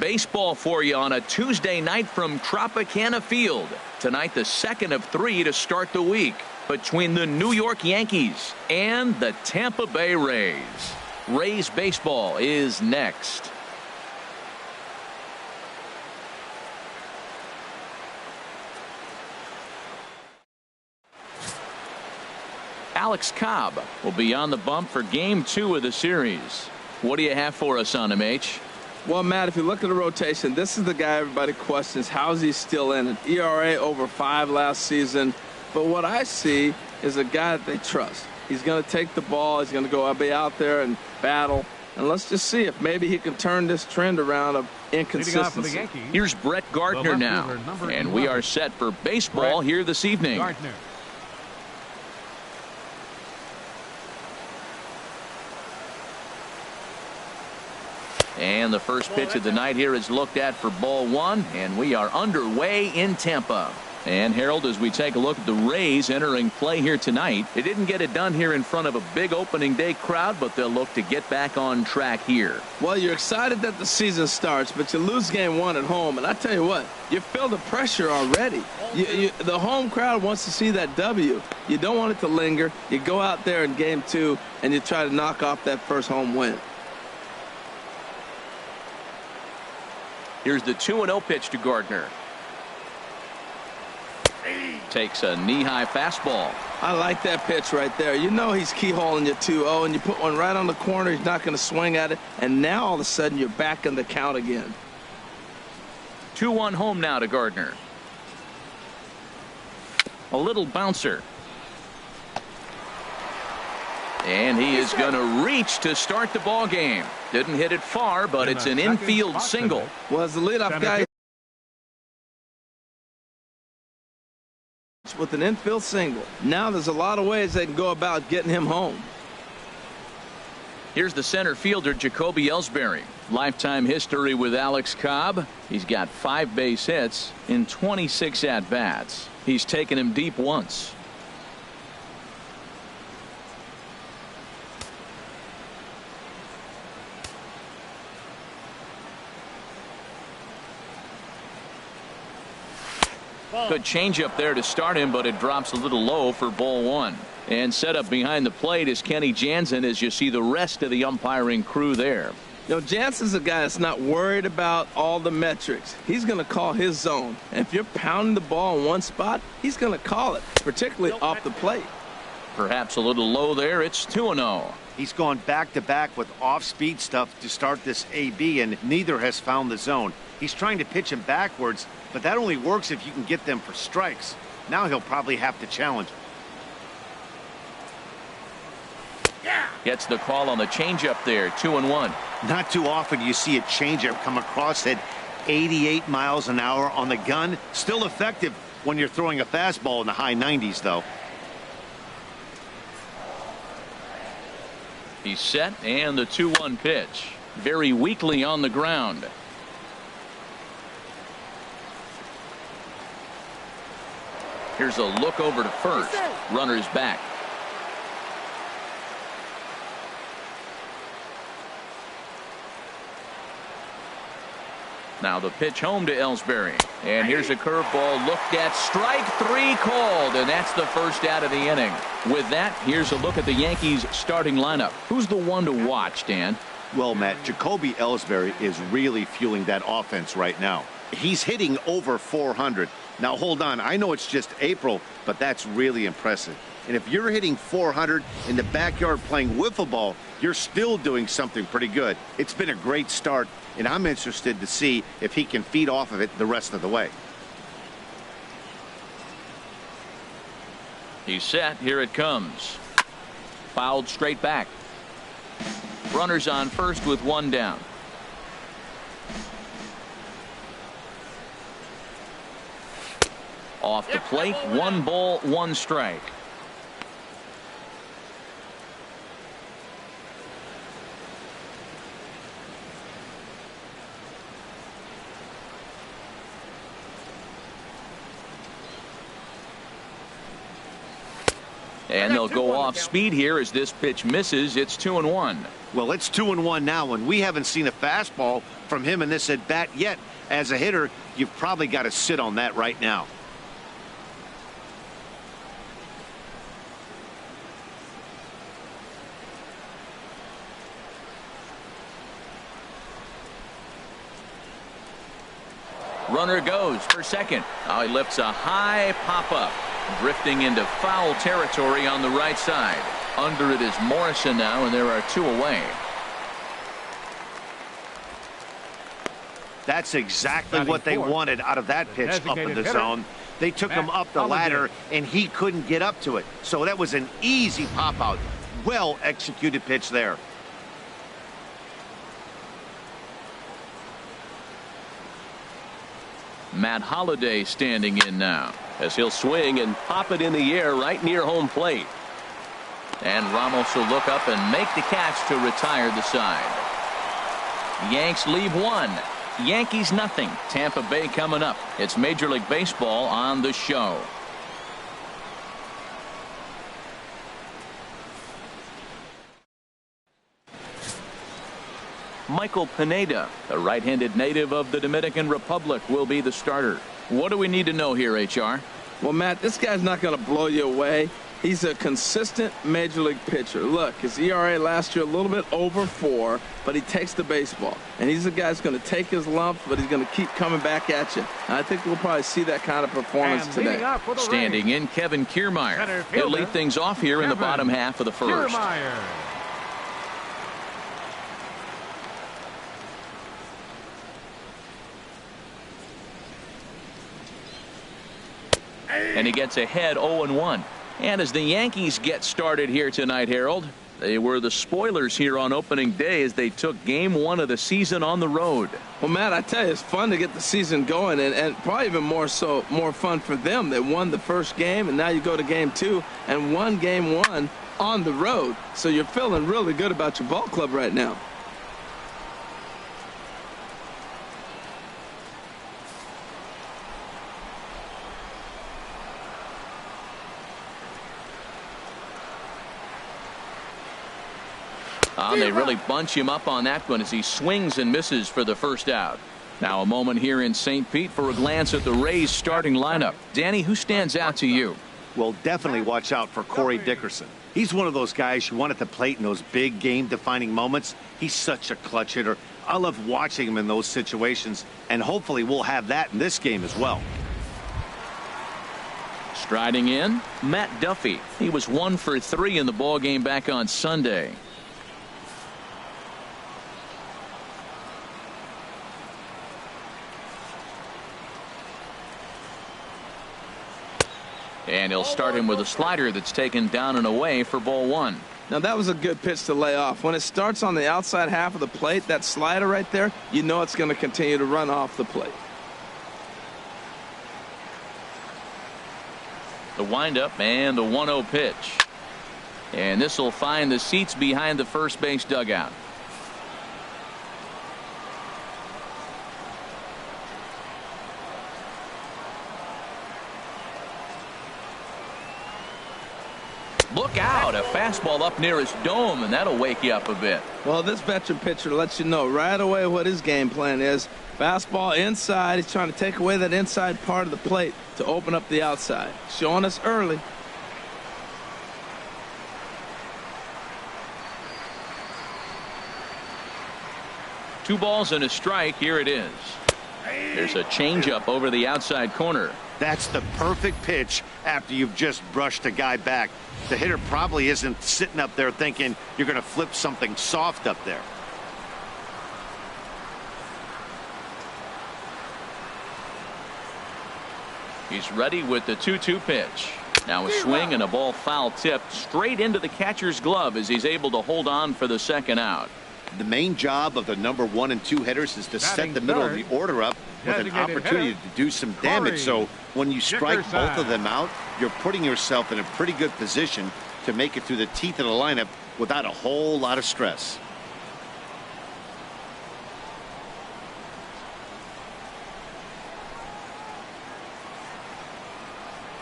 baseball for you on a Tuesday night from Tropicana Field. Tonight, the second of 3 to start the week between the New York Yankees and the Tampa Bay Rays. Rays baseball is next. Alex Cobb will be on the bump for Game 2 of the series. What do you have for us on him, H? Well, Matt, if you look at the rotation, this is the guy everybody questions. How is he still in it? ERA over 5 last season. But what I see is a guy that they trust. He's going to take the ball. He's going to go be out there and battle. And let's just see if maybe he can turn this trend around of inconsistency. Here's Brett Gardner now. And we are set for baseball here this evening. Gardner. And the first pitch of the night here is looked at for ball 1, and we are underway in Tampa. And Harold, as we take a look at the Rays entering play here tonight, they didn't get it done here in front of a big opening day crowd, but they'll look to get back on track here. Well, you're excited that the season starts, but you lose game 1 at home, and I tell you what, you feel the pressure already. The home crowd wants to see that W. You don't want it to linger. You go out there in game 2, and you try to knock off that first home win. Here's the 2-0 pitch to Gardner. Takes a knee-high fastball. I like that pitch right there. You know he's keyholing your 2-0, and you put one right on the corner. He's not going to swing at it. And now all of a sudden you're back in the count again. 2-1 home now to Gardner. A little bouncer. And he is going to reach to start the ball game. Didn't hit it far, but it's an infield single. Well, as the leadoff guy with an infield single. Now there's a lot of ways they can go about getting him home. Here's the center fielder, Jacoby Ellsbury. Lifetime history with Alex Cobb. He's got 5 base hits in 26 at-bats. He's taken him deep once. Good changeup there to start him, but it drops a little low for ball 1. And set up behind the plate is Kenny Jansen as you see the rest of the umpiring crew there. You know, Jansen's a guy that's not worried about all the metrics. He's going to call his zone. And if you're pounding the ball in one spot, he's going to call it, particularly off the plate. Perhaps a little low there. It's 2-0. He's gone back-to-back with off-speed stuff to start this AB, and neither has found the zone. He's trying to pitch him backwards, but that only works if you can get them for strikes. Now he'll probably have to challenge. Gets the call on the changeup there. 2-1. Not too often you see a changeup come across at 88 miles an hour on the gun. Still effective when you're throwing a fastball in the high 90s, though. He's set, and the 2-1 pitch. Very weakly on the ground. Here's a look over to first. Runner's back. Now the pitch home to Ellsbury. And here's a curveball looked at. Strike 3 called, and that's the first out of the inning. With that, here's a look at the Yankees starting lineup. Who's the one to watch, Dan? Well, Matt, Jacoby Ellsbury is really fueling that offense right now. He's hitting over 400. Now, hold on. I know it's just April, but that's really impressive. And if you're hitting 400 in the backyard playing wiffle ball, you're still doing something pretty good. It's been a great start, and I'm interested to see if he can feed off of it the rest of the way. He's set. Here it comes. Fouled straight back. Runners on first with 1 down. Off the plate, 1 ball, 1 strike. And they'll go off speed here as this pitch misses. It's 2-1. Well, it's 2-1 now, and we haven't seen a fastball from him in this at bat yet. As a hitter, you've probably got to sit on that right now. Runner goes for second. Now he lifts a high pop-up, drifting into foul territory on the right side. Under it is Morrison now, and there are 2 away. That's exactly what they wanted out of that pitch up in the zone. They took him up the ladder, and he couldn't get up to it. So that was an easy pop-out. Well-executed pitch there. Matt Holliday standing in now as he'll swing and pop it in the air right near home plate. And Ramos will look up and make the catch to retire the side. Yanks leave 1. Yankees nothing. Tampa Bay coming up. It's Major League Baseball on the show. Michael Pineda, a right-handed native of the Dominican Republic, will be the starter. What do we need to know here, HR? Well, Matt, this guy's not going to blow you away. He's a consistent major league pitcher. Look, his ERA last year a little bit over 4, but he takes the baseball. And he's a guy that's going to take his lumps, but he's going to keep coming back at you. And I think we'll probably see that kind of performance today. Standing in, Kevin Kiermaier. He'll lead things off here in the bottom half of the first. And he gets ahead 0-1. And as the Yankees get started here tonight, Harold, they were the spoilers here on opening day as they took game 1 of the season on the road. Well, Matt, I tell you, it's fun to get the season going, and probably even more fun for them. They won the first game, and now you go to game 2 and won game 1 on the road. So you're feeling really good about your ball club right now. They really bunch him up on that one as he swings and misses for the first out. Now a moment here in St. Pete for a glance at the Rays starting lineup. Danny, who stands out to you? Well, definitely watch out for Corey Dickerson. He's one of those guys you want at the plate in those big game-defining moments. He's such a clutch hitter. I love watching him in those situations, and hopefully we'll have that in this game as well. Striding in, Matt Duffy. He was 1 for 3 in the ballgame back on Sunday. And he'll start him with a slider that's taken down and away for ball 1. Now that was a good pitch to lay off. When it starts on the outside half of the plate, that slider right there, you know it's going to continue to run off the plate. The windup and the 1-0 pitch. And this will find the seats behind the first base dugout. Look out, a fastball up near his dome, and that'll wake you up a bit. Well, this veteran pitcher lets you know right away what his game plan is. Fastball inside. He's trying to take away that inside part of the plate to open up the outside. Showing us early. Two balls and a strike. Here it is. There's a changeup over the outside corner. That's the perfect pitch after you've just brushed a guy back. The hitter probably isn't sitting up there thinking you're going to flip something soft up there. He's ready with the 2-2 pitch. Now a swing and a ball foul tipped straight into the catcher's glove as he's able to hold on for the second out. The main job of the number 1 and 2 hitters is to set the middle of the order up with an opportunity to do some damage. So when you strike both of them out, you're putting yourself in a pretty good position to make it through the teeth of the lineup without a whole lot of stress.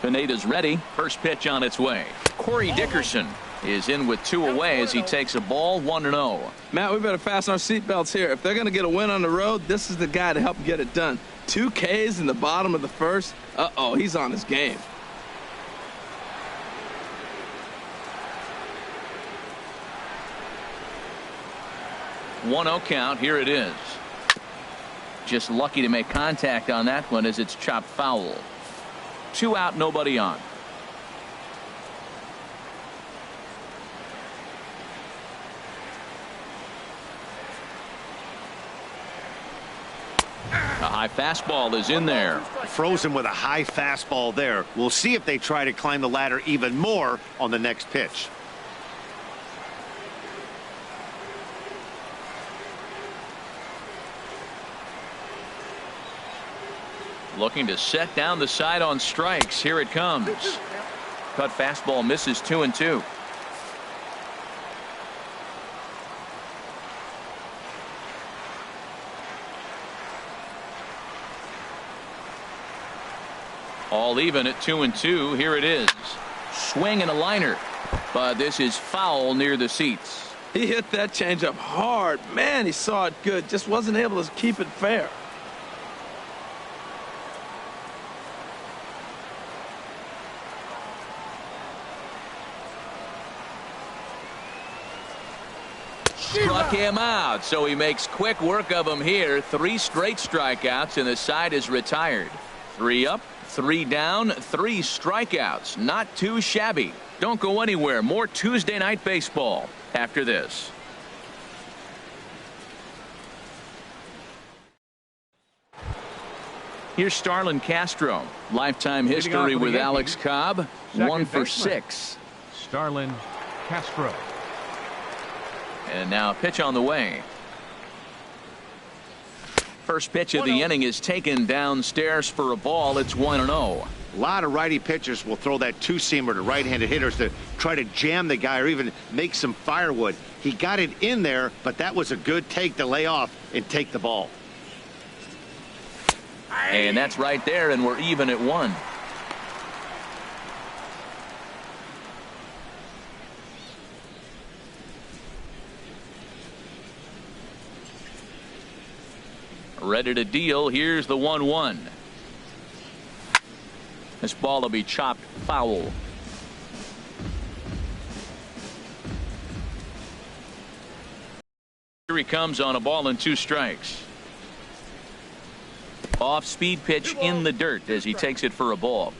Pineda's ready. First pitch on its way. Corey Dickerson is in with 2 away as he takes a ball 1-0. Matt, we better fasten our seatbelts here. If they're going to get a win on the road, this is the guy to help get it done. 2 Ks in the bottom of the first. Uh-oh, he's on his game. One 1-0 count. Here it is. Just lucky to make contact on that one as it's chopped foul. 2 out, nobody on. A high fastball is in there. Frozen with a high fastball there. We'll see if they try to climb the ladder even more on the next pitch. Looking to set down the side on strikes. Here it comes. Cut fastball misses 2-2. All even at 2-2. Here it is. Swing and a liner. But this is foul near the seats. He hit that changeup hard. Man, he saw it good. Just wasn't able to keep it fair. Struck him out, so he makes quick work of him here. 3 straight strikeouts, and the side is retired. 3 up, 3 down, 3 strikeouts. Not too shabby. Don't go anywhere. More Tuesday Night Baseball after this. Here's Starlin Castro. Lifetime history with Alex Cobb. 1 for 6. Starlin Castro. And now a pitch on the way. First pitch of the inning is taken downstairs for a ball. It's 1-0. A lot of righty pitchers will throw that 2-seamer to right-handed hitters to try to jam the guy or even make some firewood. He got it in there, but that was a good take to lay off and take the ball. And that's right there, and we're even at 1. Ready to deal. Here's the 1-1. This ball will be chopped foul. Here he comes on a ball and 2 strikes. Off speed pitch in the dirt as he takes it for a ball.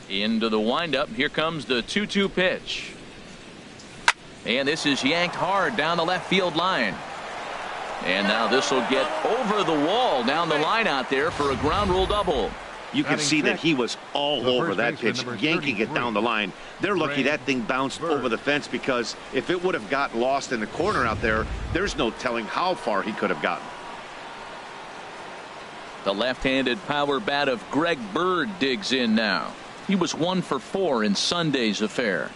Into the windup. Here comes the 2-2 pitch. And this is yanked hard down the left field line. And now this will get over the wall down the line out there for a ground rule double. You can see that he was all over that pitch, yanking it down the line. They're lucky that thing bounced over the fence, because if it would have got lost in the corner out there, there's no telling how far he could have gotten. The left-handed power bat of Greg Bird digs in now. He was 1 for 4 in Sunday's affair.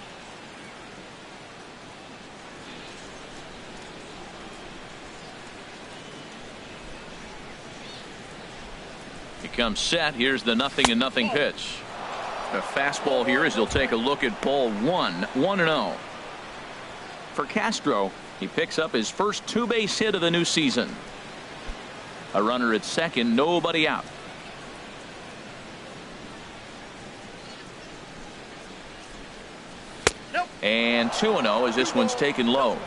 He comes set. Here's the 0-0 pitch. A fastball here as he'll take a look at ball 1. 1-0. For Castro, he picks up his first 2-base hit of the new season. A runner at second, nobody out. And 2-0 as this one's taken low.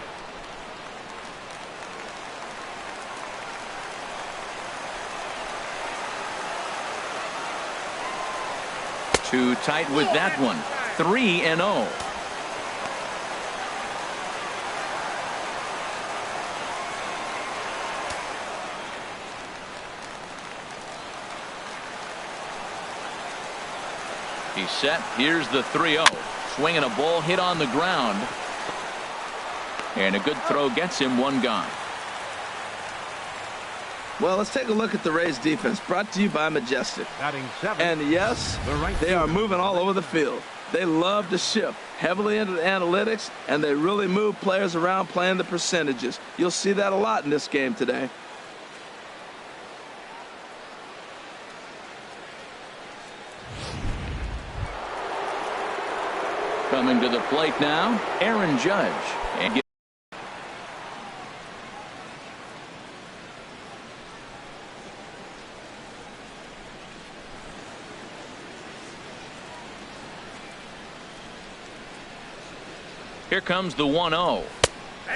Too tight with that one. 3-0. He's set. Here's the 3-0. Swinging a ball hit on the ground. And a good throw gets him 1 gone. Well, let's take a look at the Rays defense, brought to you by Majestic. Batting 7. And yes, they are moving all over the field. They love to shift heavily into the analytics, and they really move players around playing the percentages. You'll see that a lot in this game today. Coming to the plate now, Aaron Judge. And here comes the 1-0.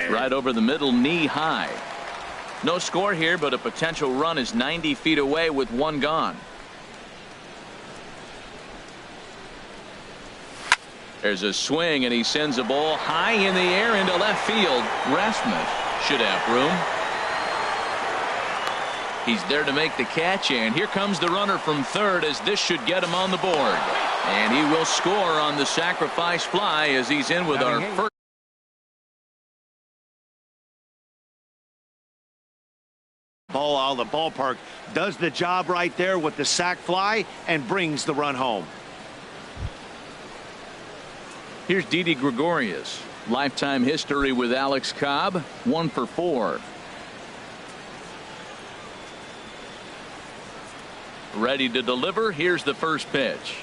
Right over the middle, knee high. No score here, but a potential run is 90 feet away with one gone. There's a swing, and he sends a ball high in the air into left field. Rasmus should have room. He's there to make the catch, and here comes the runner from third, as this should get him on the board. And he will score on the sacrifice fly as he's in with our first. Ball out of the ballpark, does the job right there with the sac fly and brings the run home. Here's Didi Gregorius. Lifetime history with Alex Cobb, 1 for 4. Ready to deliver. Here's the first pitch.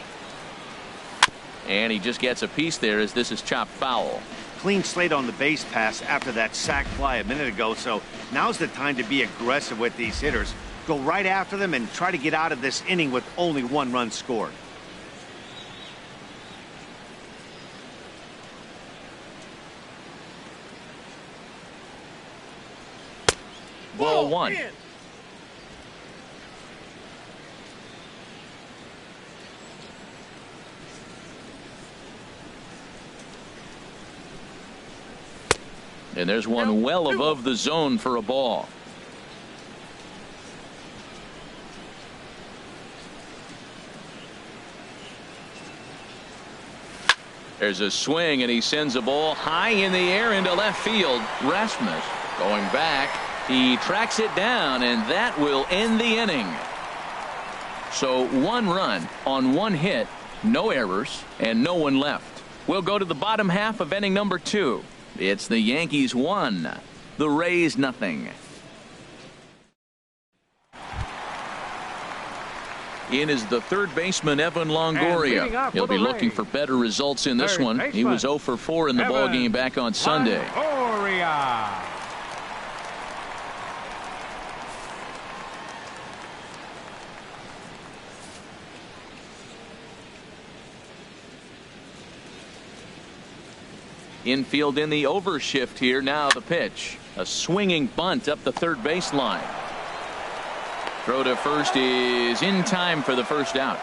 And he just gets a piece there as this is chopped foul. Clean slate on the base pass after that sac fly a minute ago, so now's the time to be aggressive with these hitters. Go right after them and try to get out of this inning with only 1 run scored. Ball 1. And there's one well above the zone for a ball. There's a swing, and he sends a ball high in the air into left field. Rasmus going back. He tracks it down, and that will end the inning. So 1 run on 1 hit, no errors, and no one left. We'll go to the bottom half of inning number 2. It's the Yankees 1, the Rays nothing. In is the third baseman, Evan Longoria. He'll be looking for better results in this one. He was 0 for 4 in the ballgame back on Sunday. Longoria. Infield in the overshift here. Now the pitch. A swinging bunt up the third baseline. Throw to first is in time for the first out.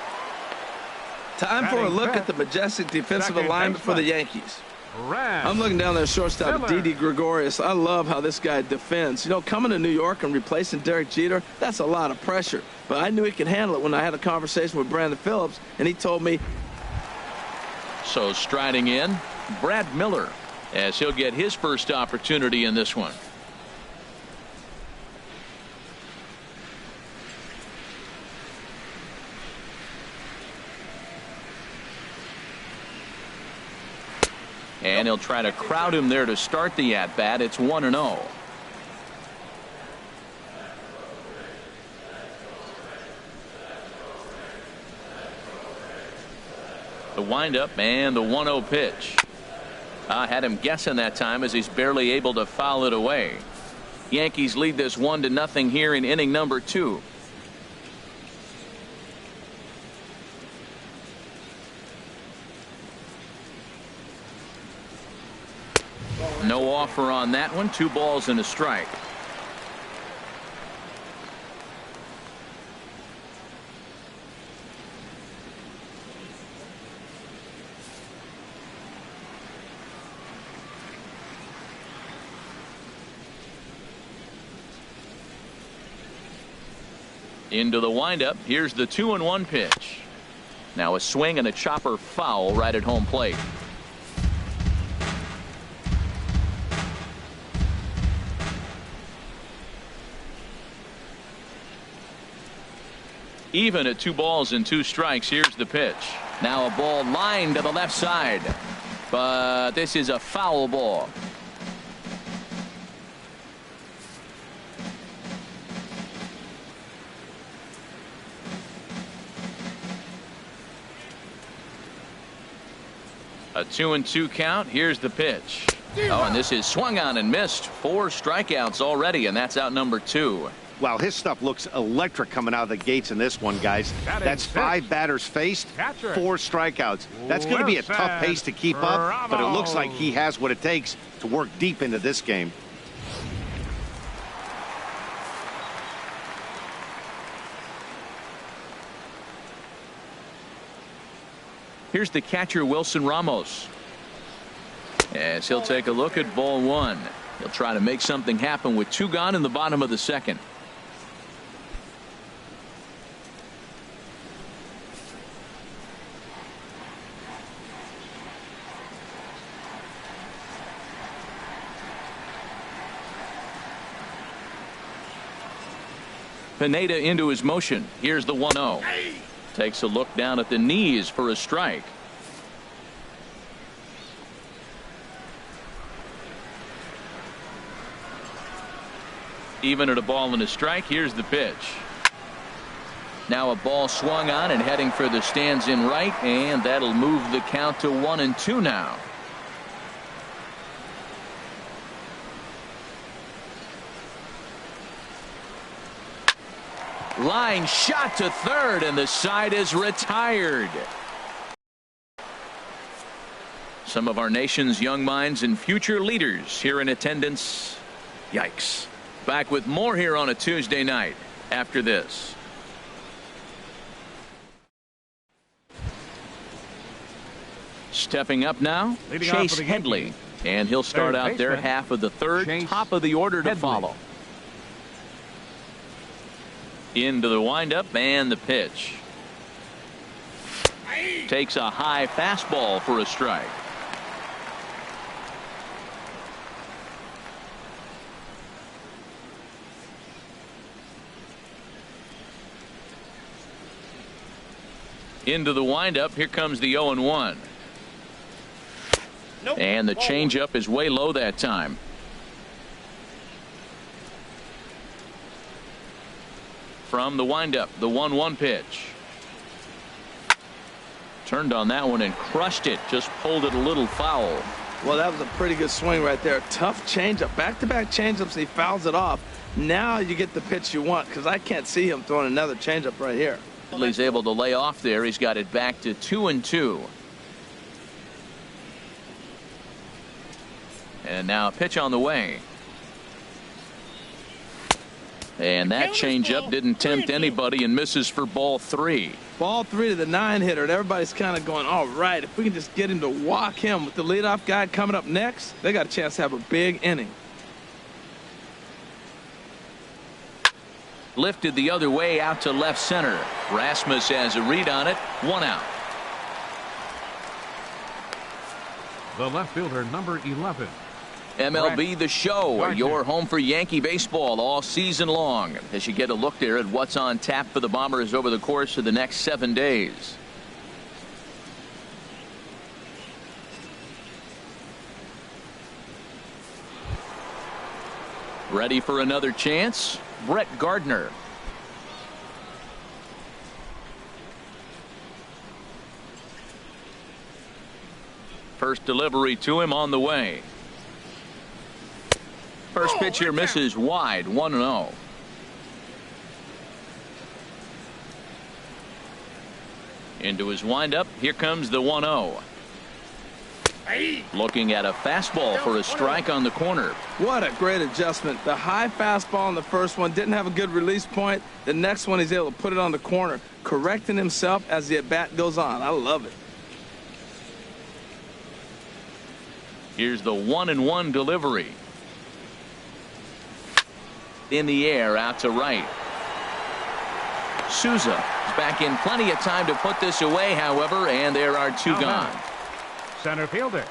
Time for a look at the majestic defensive alignment for the Yankees. I'm looking down there, shortstop Didi Gregorius. I love how this guy defends. You know, coming to New York and replacing Derek Jeter, that's a lot of pressure. But I knew he could handle it when I had a conversation with Brandon Phillips, and he told me. So striding in, Brad Miller, as he'll get his first opportunity in this one. And he'll try to crowd him there to start the at-bat. It's 1-0. The windup and the 1-0 pitch. Had him guessing that time as he's barely able to foul it away. Yankees lead this 1-0 here in inning number 2. No offer on that one. 2 balls and a strike. Into the windup. Here's the 2-1 pitch. Now a swing and a chopper foul right at home plate. Even at 2 balls and 2 strikes. Here's the pitch. Now a ball lined to the left side, but this is a foul ball. A 2-2 count. Here's the pitch. Oh, and this is swung on and missed. 4 strikeouts already, and that's out number 2. Wow, his stuff looks electric coming out of the gates in this one, guys. That's 5 batters faced, 4 strikeouts. That's going to be a tough pace to keep up, but it looks like he has what it takes to work deep into this game. Here's the catcher, Wilson Ramos. As he'll take a look at ball 1. He'll try to make something happen with 2 gone in the bottom of the 2nd. Pineda into his motion. Here's the 1-0. Takes a look down at the knees for a strike. Even at a ball and a strike. Here's the pitch. Now a ball swung on and heading for the stands in right, and that'll move the count to 1-2 now. Line shot to third, and the side is retired. Some of our nation's young minds and future leaders here in attendance. Yikes. Back with more here on a Tuesday night after this. Stepping up now, Chase Headley. And he'll start out their half of the 3rd, top of the order to follow. Into the windup and the pitch. Takes a high fastball for a strike. Into the windup. Here comes the 0-1. Nope. And the changeup is way low that time. From the windup, the 1-1 pitch. Turned on that one and crushed it. Just pulled it a little foul. Well, that was a pretty good swing right there. Tough changeup. Back-to-back changeups. He fouls it off. Now you get the pitch you want, because I can't see him throwing another changeup right here. He's able to lay off there. He's got it back to 2-2. And now a pitch on the way. And that changeup didn't tempt anybody and misses for ball 3. Ball 3 to the 9-hitter, and everybody's kind of going, all right, if we can just get him to walk him with the leadoff guy coming up next, they got a chance to have a big inning. Lifted the other way out to left center. Rasmus has a read on it. 1 out. The left fielder, number 11. MLB The Show, your home for Yankee baseball all season long, as you get a look there at what's on tap for the Bombers over the course of the next 7 days. Ready for another chance? Brett Gardner. First delivery to him on the way. First pitch here misses wide. 1-0. Into his windup. Here comes the 1-0. Looking at a fastball for a strike on the corner. What a great adjustment. The high fastball on the first one didn't have a good release point. The next one he's able to put it on the corner, correcting himself as the at-bat goes on. I love it. Here's the 1-1 delivery. In the air out to right. Souza is back in plenty of time to put this away, however, and there are 2 gone. Center fielder,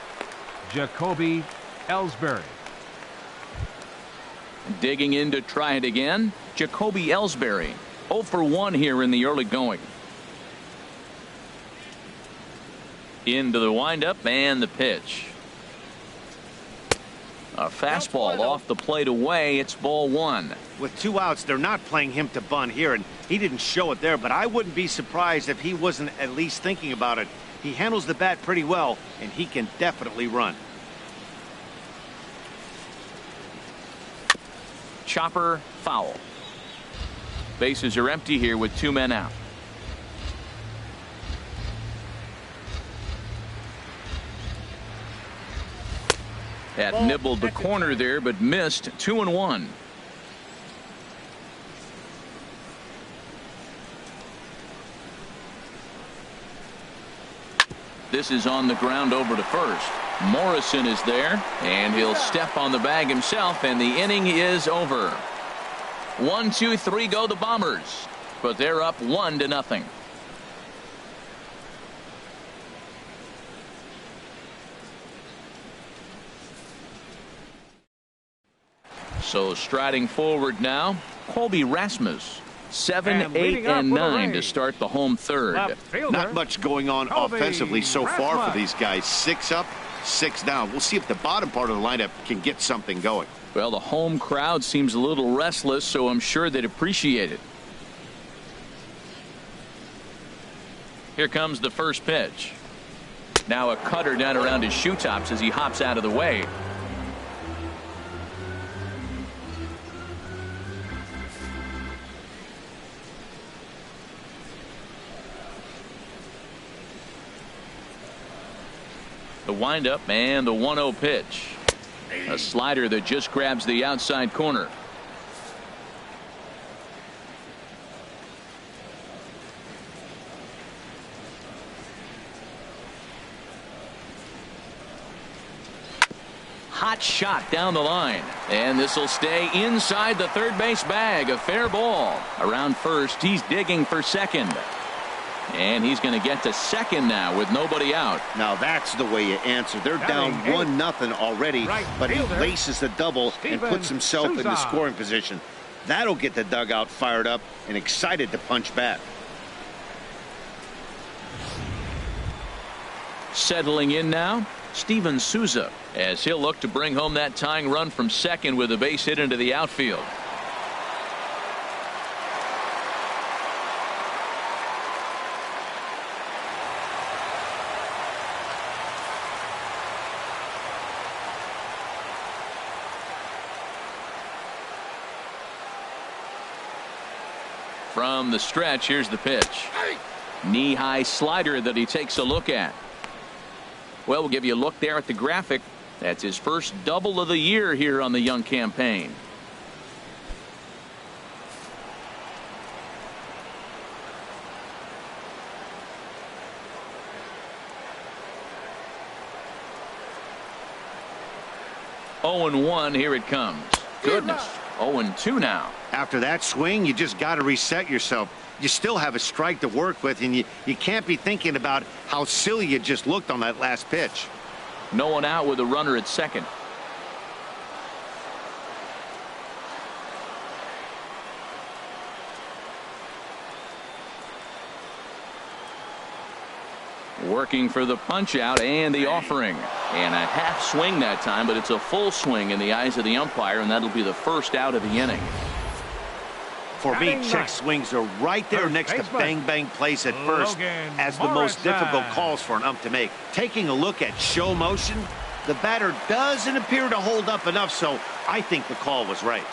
Jacoby Ellsbury. Digging in to try it again, Jacoby Ellsbury. 0 for 1 here in the early going. Into the windup and the pitch. A fastball off the plate away. It's ball 1. With 2 outs, they're not playing him to bunt here, and he didn't show it there, but I wouldn't be surprised if he wasn't at least thinking about it. He handles the bat pretty well, and he can definitely run. Chopper foul. Bases are empty here with 2 men out. That nibbled the corner there, but missed. 2-1. This is on the ground over to first. Morrison is there, and he'll step on the bag himself, and the inning is over. 1, 2, 3 go the Bombers, but they're up 1-0. So striding forward now, Colby Rasmus. 7, 8, and 9 to start the home third. Not much going on offensively so far for these guys. 6 up, 6 down. We'll see if the bottom part of the lineup can get something going. Well, the home crowd seems a little restless, so I'm sure they'd appreciate it. Here comes the first pitch. Now a cutter down around his shoe tops as he hops out of the way. The windup and the 1-0 pitch. A slider that just grabs the outside corner. Hot shot down the line, and this will stay inside the third base bag. A fair ball. Around first, he's digging for second. And he's going to get to second now with nobody out. Now that's the way you answer. They're down 1-0 already, but he laces the double and puts himself in the scoring position. That'll get the dugout fired up and excited to punch back. Settling in now, Steven Souza, as he'll look to bring home that tying run from second with a base hit into the outfield. From the stretch, here's the pitch. Knee-high slider that he takes a look at. Well, we'll give you a look there at the graphic. That's his first double of the year here on the Young campaign. Oh, 1 here it comes. Goodness. 0-2 now. After that swing, you just got to reset yourself. You still have a strike to work with, and you can't be thinking about how silly you just looked on that last pitch. No one out with a runner at second. Working for the punch out and the offering. And a half swing that time, but it's a full swing in the eyes of the umpire, and that'll be the first out of the inning. For me, check swings are right there next to bang plays at first as the most difficult calls for an ump to make. Taking a look at show motion, the batter doesn't appear to hold up enough, so I think the call was right.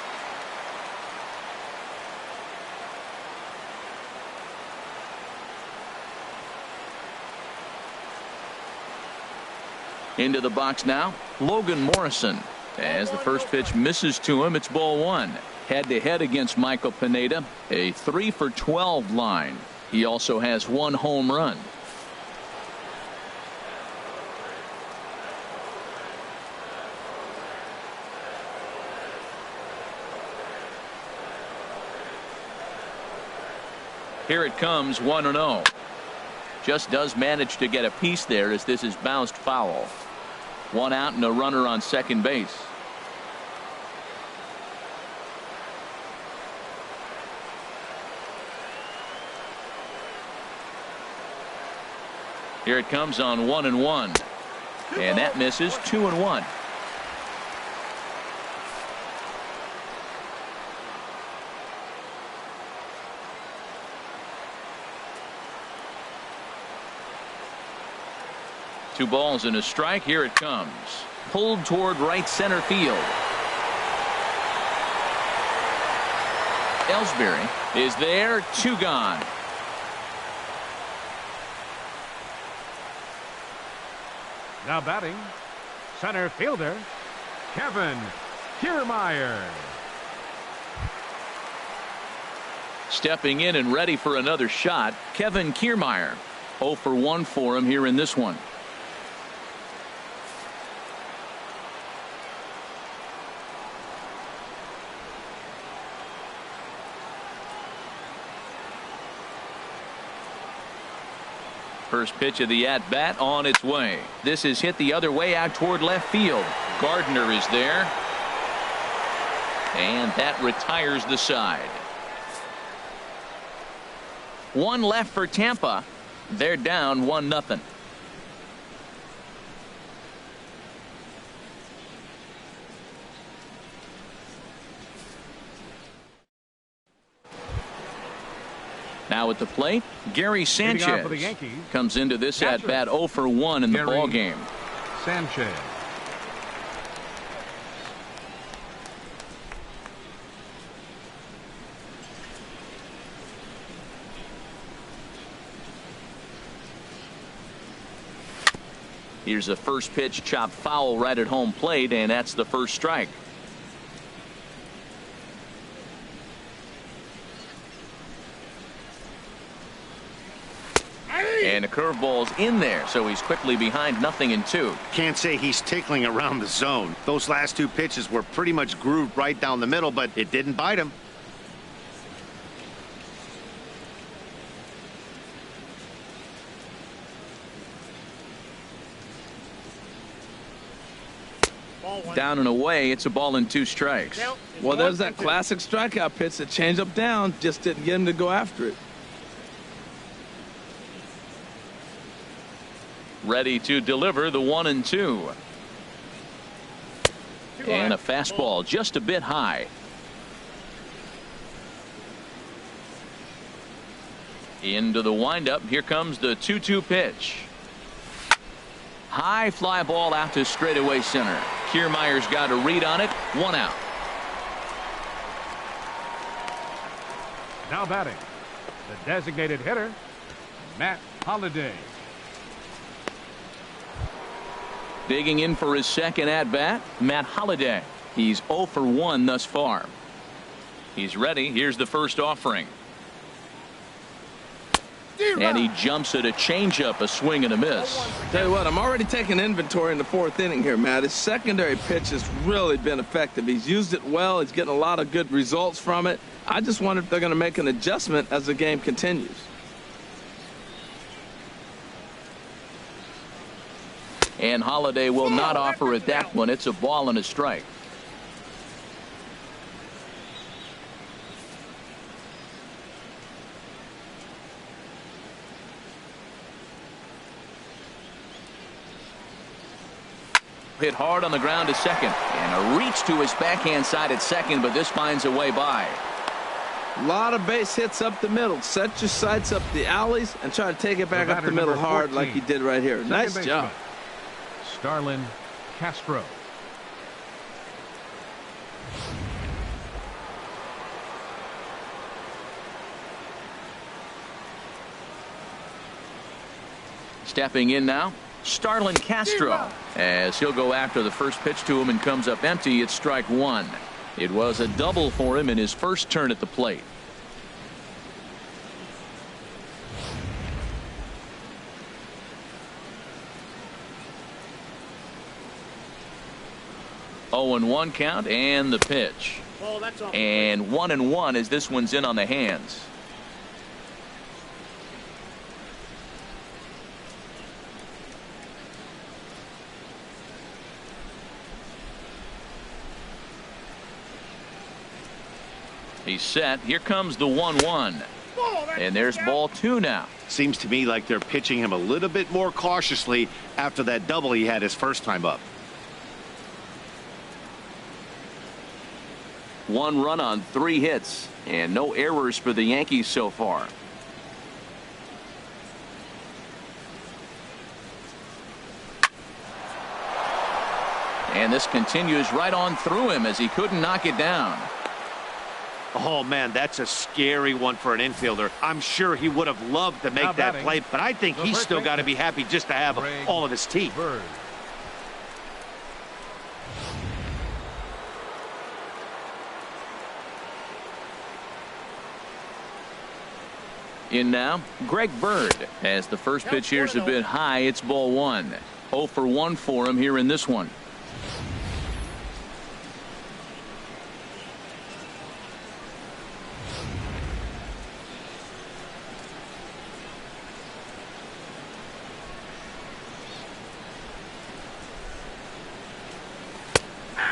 Into the box now, Logan Morrison. As the first pitch misses to him, it's ball 1. Head-to-head against Michael Pineda, a 3-for-12 line. He also has 1 home run. Here it comes, 1-0. Just does manage to get a piece there as this is bounced foul. 1 out and a runner on second base. Here it comes on 1-1. And that misses. 2-1. 2 balls and a strike. Here it comes. Pulled toward right center field. Ellsbury is there. 2 gone. Now batting, center fielder, Kevin Kiermaier. Stepping in and ready for another shot, Kevin Kiermaier. 0 for 1 for him here in this one. First pitch of the at-bat on its way. This is hit the other way out toward left field. Gardner is there. And that retires the side. 1 left for Tampa. They're down 1-0. Now at the plate, Gary Sanchez for the Yankees, comes into this at bat 0 for 1 in the ball game. Sanchez. Here's a first pitch chopped foul right at home plate, and that's the first strike. And a curveball's in there, so he's quickly behind 0-2. Can't say he's tickling around the zone. Those last 2 pitches were pretty much grooved right down the middle, but it didn't bite him. Down and away, it's a ball and 2 strikes. Well, there's that classic strikeout pitch, that change up down, just didn't get him to go after it. Ready to deliver the 1-2. And a fastball just a bit high. Into the windup. Here comes the 2-2 pitch. High fly ball out to straightaway center. Kiermaier's got a read on it. 1 out. Now batting, the designated hitter, Matt Holliday. Digging in for his second at-bat, Matt Holliday. He's 0 for 1 thus far. He's ready. Here's the first offering. And he jumps at a changeup, a swing and a miss. Tell you what, I'm already taking inventory in the 4th inning here, Matt. His secondary pitch has really been effective. He's used it well. He's getting a lot of good results from it. I just wonder if they're going to make an adjustment as the game continues. And Holliday will not offer at that one. It's a ball and a strike. Hit hard on the ground to second, and a reach to his backhand side at second, but this finds a way by. A lot of base hits up the middle. Set your sights up the alleys and try to take it back up the middle hard like he did right here. Nice job. Starlin Castro. Stepping in now, Starlin Castro, as he'll go after the first pitch to him and comes up empty. It's strike 1. It was a double for him in his first turn at the plate. Oh, 0-1 count, and the pitch. And 1-1 as this one's in on the hands. He's set. Here comes the 1-1. And there's ball 2 now. Seems to me like they're pitching him a little bit more cautiously after that double he had his first time up. 1 run on 3 hits, and no errors for the Yankees so far. And this continues right on through him as he couldn't knock it down. Oh, man, that's a scary one for an infielder. I'm sure he would have loved to make that play, but I think he's still got to be happy just to have all of his teeth. In now, Greg Bird. As the first pitch here's a bit high, it's ball one. 0 for 1 for him here in this one.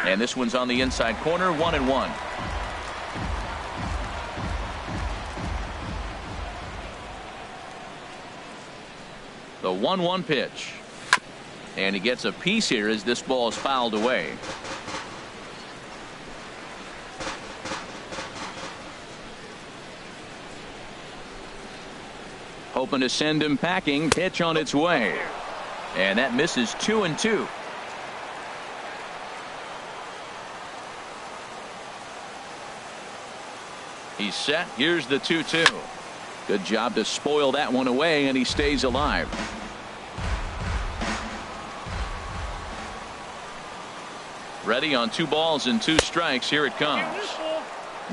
And this one's on the inside corner, 1-1. The 1-1 pitch. And he gets a piece here as this ball is fouled away. Hoping to send him packing. Pitch on its way. And that misses 2-2. He's set. Here's the 2-2. Good job to spoil that one away, and he stays alive. Ready on 2 balls and 2 strikes. Here it comes.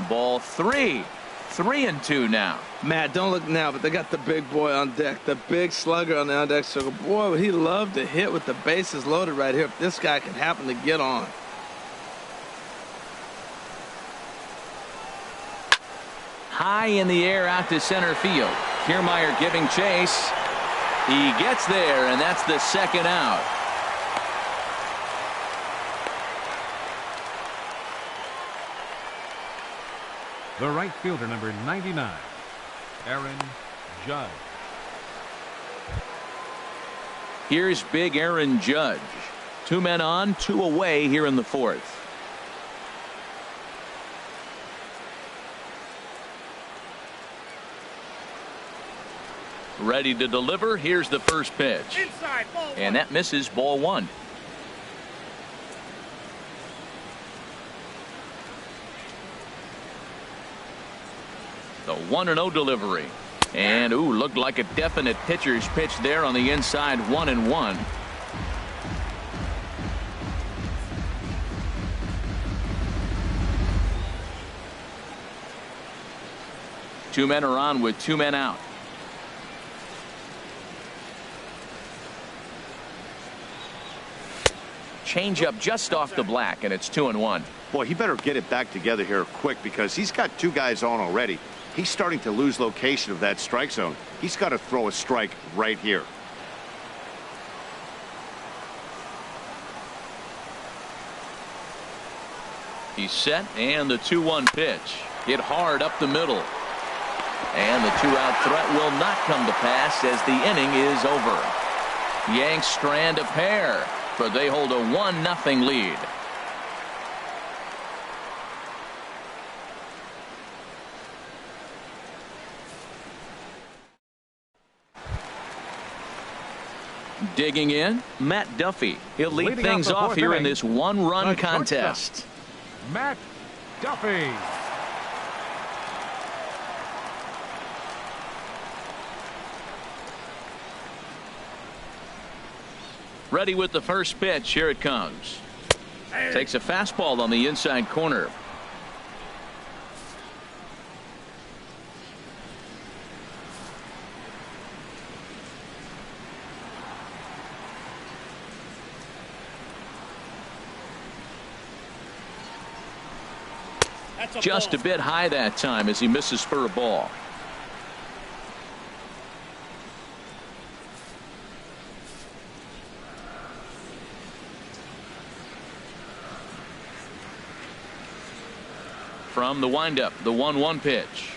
Ball 3. 3-2 now. Matt, don't look now, but they got the big boy on deck, the big slugger on the on deck circle. Boy, would he love to hit with the bases loaded right here if this guy can happen to get on. High in the air out to center field. Kiermaier giving chase. He gets there, and that's the second out. The right fielder, number 99, Aaron Judge. Here's big Aaron Judge. 2 men on, 2 away here in the 4th. Ready to deliver. Here's the first pitch. Inside, ball 1. And that misses, ball 1. The 1-0 delivery. And looked like a definite pitcher's pitch there on the inside. 1-1. Two men are on with 2 men out. Change up just off the black, and it's 2-1. Boy, he better get it back together here quick because he's got 2 guys on already. He's starting to lose location of that strike zone. He's got to throw a strike right here. He's set, and the 2-1 pitch. Hit hard up the middle. And the 2-out threat will not come to pass as the inning is over. Yanks strand a pair, but they hold a 1-0 lead. Digging in, Matt Duffy. He'll lead Leading things off here in this 1-run contest. Matt Duffy. Ready with the first pitch. Here it comes. Takes a fastball on the inside corner. Just a bit high that time as he misses for a ball. From the windup, the 1-1 pitch.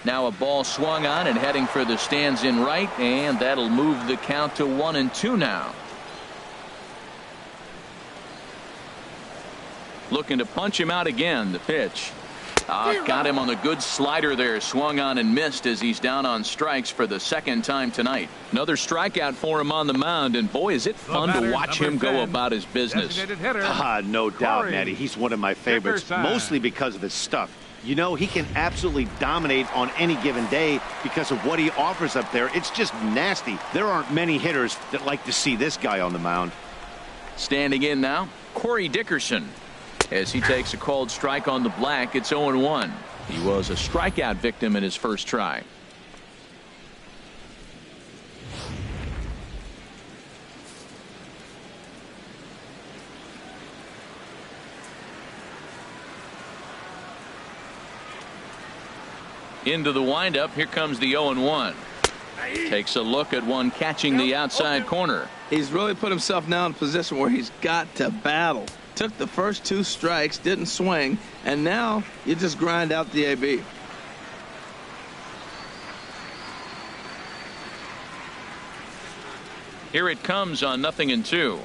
Now a ball swung on and heading for the stands in right, and that'll move the count to 1-2 now. Looking to punch him out again. The pitch. Got him on the good slider there. Swung on and missed as he's down on strikes for the second time tonight. Another strikeout for him on the mound, and boy, is it fun to watch him go about his business. No doubt, Matty. He's one of my favorites, mostly because of his stuff. You know, he can absolutely dominate on any given day because of what he offers up there. It's just nasty. There aren't many hitters that like to see this guy on the mound. Standing in now, Corey Dickerson. As he takes a called strike on the black, it's 0-1. He was a strikeout victim in his first try. Into the windup. Here comes the 0-1. Takes a look at one catching the outside corner. He's really put himself now in a position where he's got to battle. Took the first 2 strikes, didn't swing, and now you just grind out the AB. Here it comes on 0-2.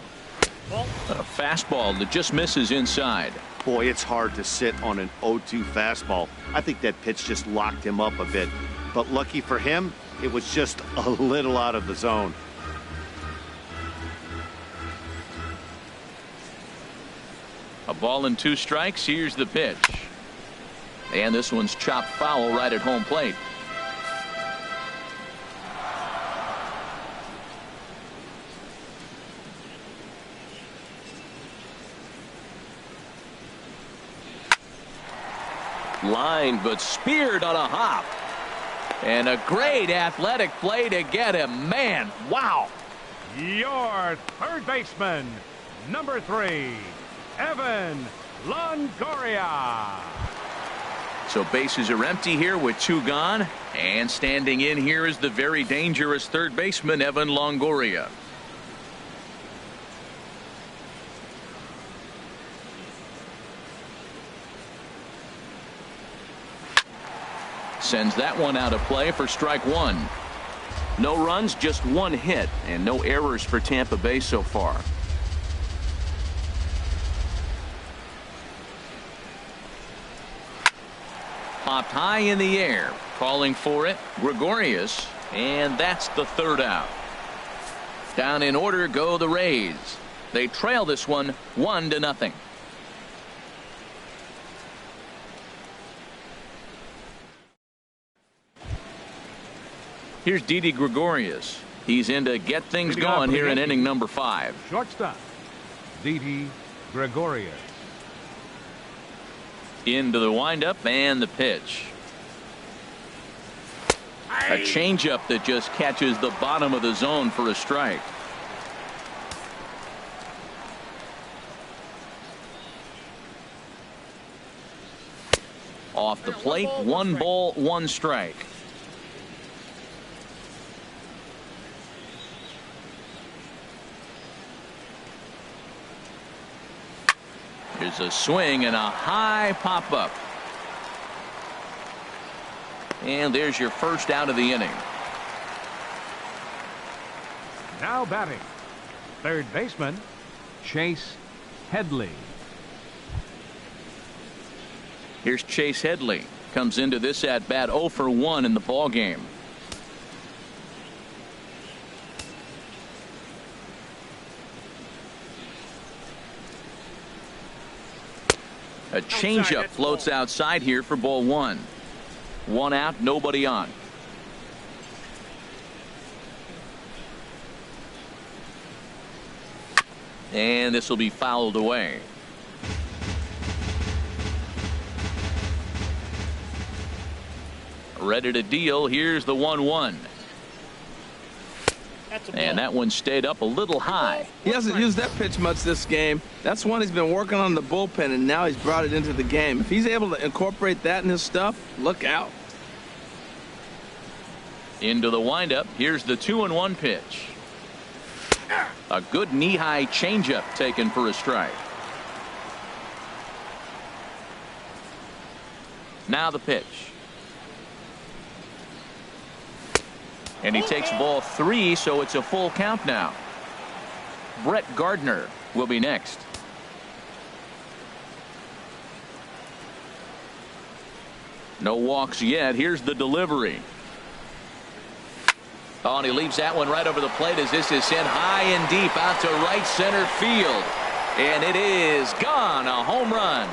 A fastball that just misses inside. Boy, it's hard to sit on an 0-2 fastball. I think that pitch just locked him up a bit. But lucky for him, it was just a little out of the zone. A ball and 2 strikes. Here's the pitch. And this one's chopped foul right at home plate. Line, but speared on a hop. And a great athletic play to get him. Man, wow. Your third baseman, number 3, Evan Longoria. So bases are empty here with 2 gone. And standing in here is the very dangerous third baseman, Evan Longoria. Sends that one out of play for strike 1. No runs, just 1 hit, and no errors for Tampa Bay so far. Popped high in the air, calling for it, Gregorius, and that's the 3rd out. Down in order go the Rays. They trail this one 1-0. Here's Didi Gregorius. He's in to get things going here in inning number 5. Shortstop, Didi Gregorius. Into the windup and the pitch. A changeup that just catches the bottom of the zone for a strike. Off the plate, 1 ball, 1 strike. There's a swing and a high pop up. And there's your first out of the inning. Now batting, third baseman, Chase Headley. Here's Chase Headley. Comes into this at bat 0 for 1 in the ball game. A changeup floats outside here for ball 1. 1 out, nobody on. And this will be fouled away. Ready to deal. Here's the 1-1. And that one stayed up a little high. He hasn't used that pitch much this game. That's one he's been working on the bullpen, and now he's brought it into the game. If he's able to incorporate that in his stuff, look out. Into the windup. Here's the 2-1 pitch. A good knee-high changeup taken for a strike. Now the pitch. And he takes ball 3, so it's a full count now. Brett Gardner will be next. No walks yet. Here's the delivery. Oh, and he leaves that one right over the plate as this is sent high and deep out to right center field. And it is gone. A home run.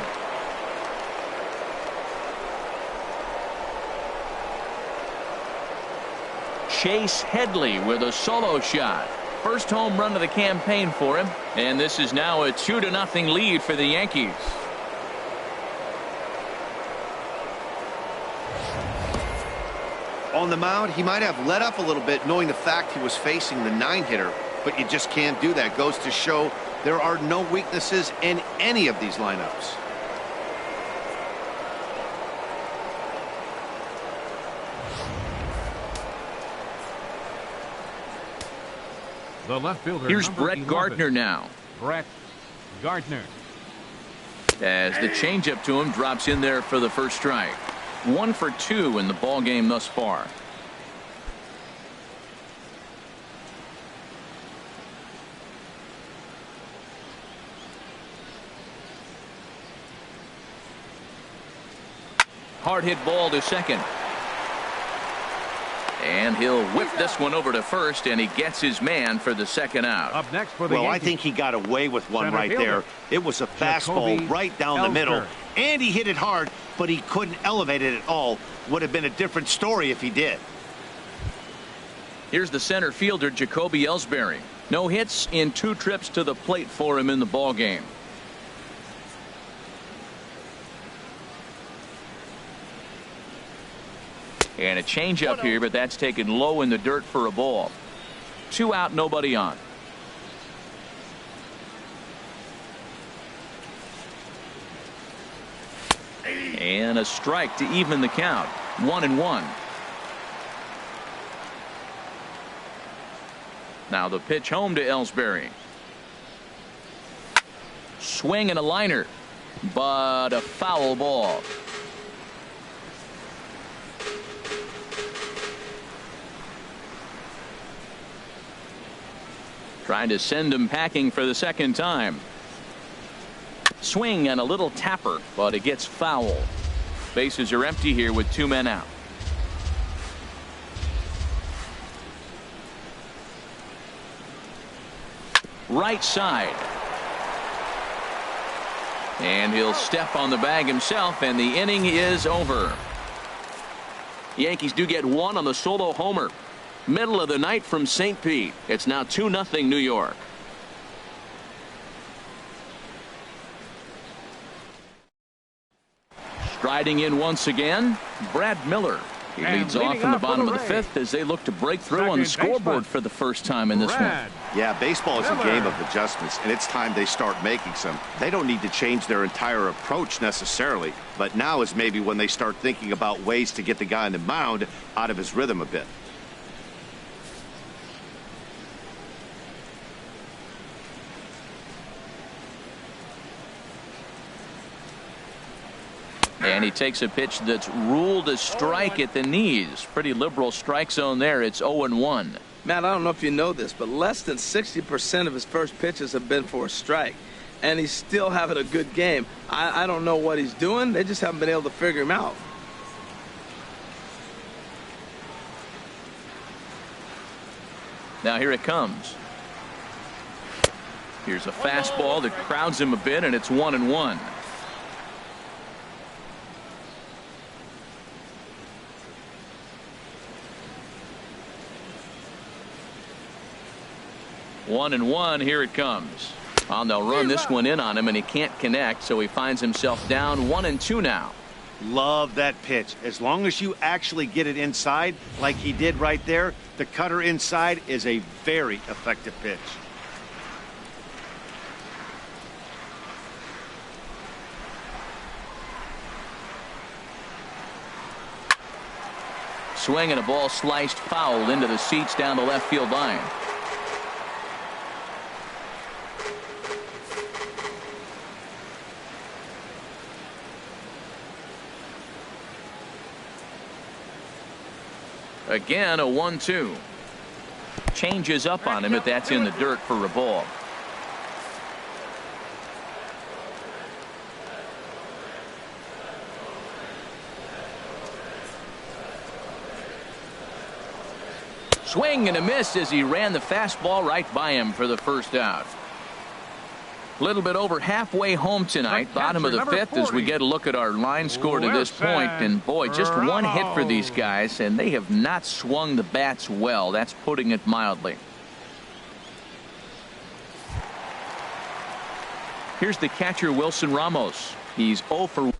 Chase Headley with a solo shot. First home run of the campaign for him. And this is now a 2-0 lead for the Yankees. On the mound, he might have let up a little bit knowing the fact he was facing the 9-hitter, but you just can't do that. Goes to show there are no weaknesses in any of these lineups. The left fielder. Here's Brett 11. Gardner now. Brett Gardner. As the changeup to him drops in there for the first strike. 1 for 2 in the ball game thus far. Hard hit ball to second. And he'll whip this one over to first, and he gets his man for the second out. Up next for the Well, Yankees. I think he got away with one Center right fielder. there. It was a fastball Jacoby right down the middle, Ellsbury. and he hit it hard, but he couldn't elevate it at all. Would have been a different story if he did. Here's the center fielder, Jacoby Ellsbury. No hits in 2 trips to the plate for him in the ball game. And a changeup here, but that's taken low in the dirt for a ball. 2 out, nobody on. And a strike to even the count. 1-1. Now the pitch home to Ellsbury. Swing and a liner, but a foul ball. Trying to send him packing for the second time. Swing and a little tapper, but it gets foul. Bases are empty here with 2 men out. Right side. And he'll step on the bag himself, and the inning is over. Yankees do get 1 on the solo homer. Middle of the night from St. Pete. It's now 2-0 New York. Striding in once again, Brad Miller. He And leads off leading in the off for bottom the of the Rays. 5th as they look to break through on the Second baseman. scoreboard for the first time in this one. Brad Yeah, baseball is a Miller. game of adjustments, and it's time they start making some. They don't need to change their entire approach necessarily, but now is maybe when they start thinking about ways to get the guy on the mound out of his rhythm a bit. And he takes a pitch that's ruled a strike at the knees. Pretty liberal strike zone there. It's 0-1. Matt, I don't know if you know this, but less than 60% of his first pitches have been for a strike. And he's still having a good game. I don't know what he's doing. They just haven't been able to figure him out. Now here it comes. Here's a fastball that crowds him a bit, and it's 1-1. One and one. Here it comes. Oh, they'll run this one in on him, and he can't connect, so he finds himself down 1-2 now. Love that pitch. As long as you actually get it inside like he did right there, the cutter inside is a very effective pitch. Swing and a ball sliced foul into the seats down the left field line. Again, a 1-2. Changes up on him, but that's in the dirt for a ball. Swing and a miss as he ran the fastball right by him for the first out. A little bit over halfway home tonight, bottom of the fifth, as we get a look at our line score to this point. And boy, just one hit for these guys, and they have not swung the bats well. That's putting it mildly. Here's the catcher, Wilson Ramos. He's 0 for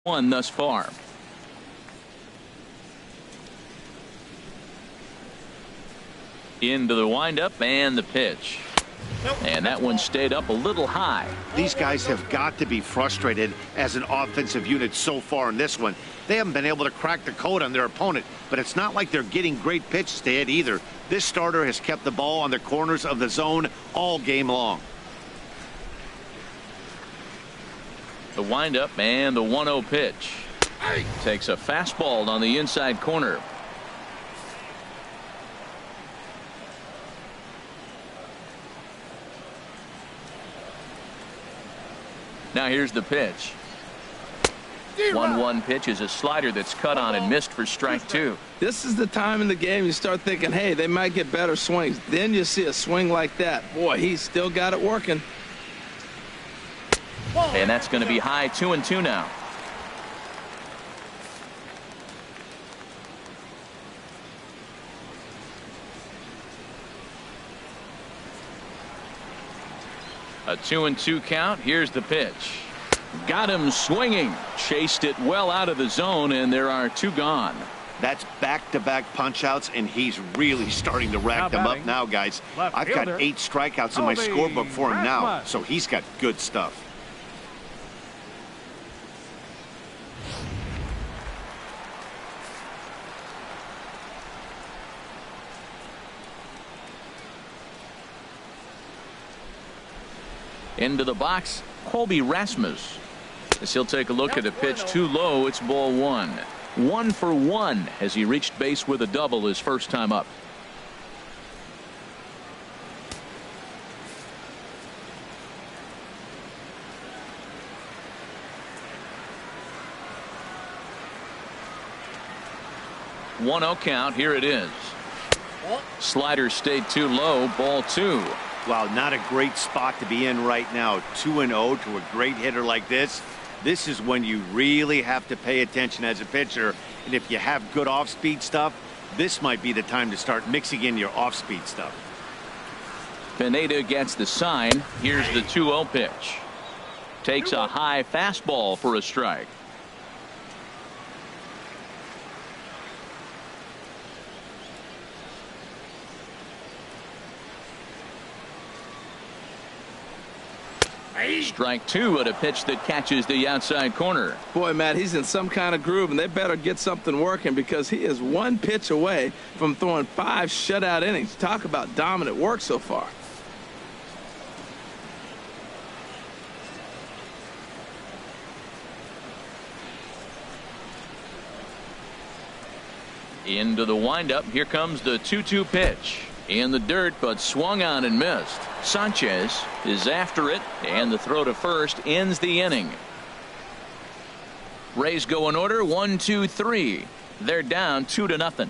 1 thus far. Into the windup and the pitch. And that one stayed up a little high. These guys have got to be frustrated as an offensive unit so far in this one. They haven't been able to crack the code on their opponent, but it's not like they're getting great pitches to hit either. This starter has kept the ball on the corners of the zone all game long. The windup and the 1-0 pitch. Takes a fastball on the inside corner. Now here's the pitch. 1-1 pitch is a slider that's cut on and missed for strike 2. This is the time in the game you start thinking, hey, they might get better swings. Then you see a swing like that. Boy, he's still got it working. And that's going to be high 2-2 now. A 2-2 count. Here's the pitch. Got him swinging. Chased it well out of the zone, and there are 2 gone. That's back-to-back punch-outs, and he's really starting to rack them up now, guys. I've got 8 strikeouts in my scorebook for him now, so he's got good stuff. Into the box, Colby Rasmus. As he'll take a look at a pitch too low, it's ball 1. 1 for 1 as he reached base with a double his first time up. One-0 count. Here it is. Slider stayed too low. Ball 2. Wow, not a great spot to be in right now. 2-0 to a great hitter like this. This is when you really have to pay attention as a pitcher. And if you have good off-speed stuff, this might be the time to start mixing in your off-speed stuff. Pineda gets the sign. Here's the 2-0 pitch. Takes a high fastball for a strike. Strike 2 at a pitch that catches the outside corner. Boy, Matt, he's in some kind of groove, and they better get something working because he is 1 pitch away from throwing 5 shutout innings. Talk about dominant work so far. Into the windup. Here comes the 2-2 pitch. In the dirt, but swung on and missed. Sanchez is after it, and the throw to first ends the inning. Rays go in order 1, 2, 3. They're down 2-0.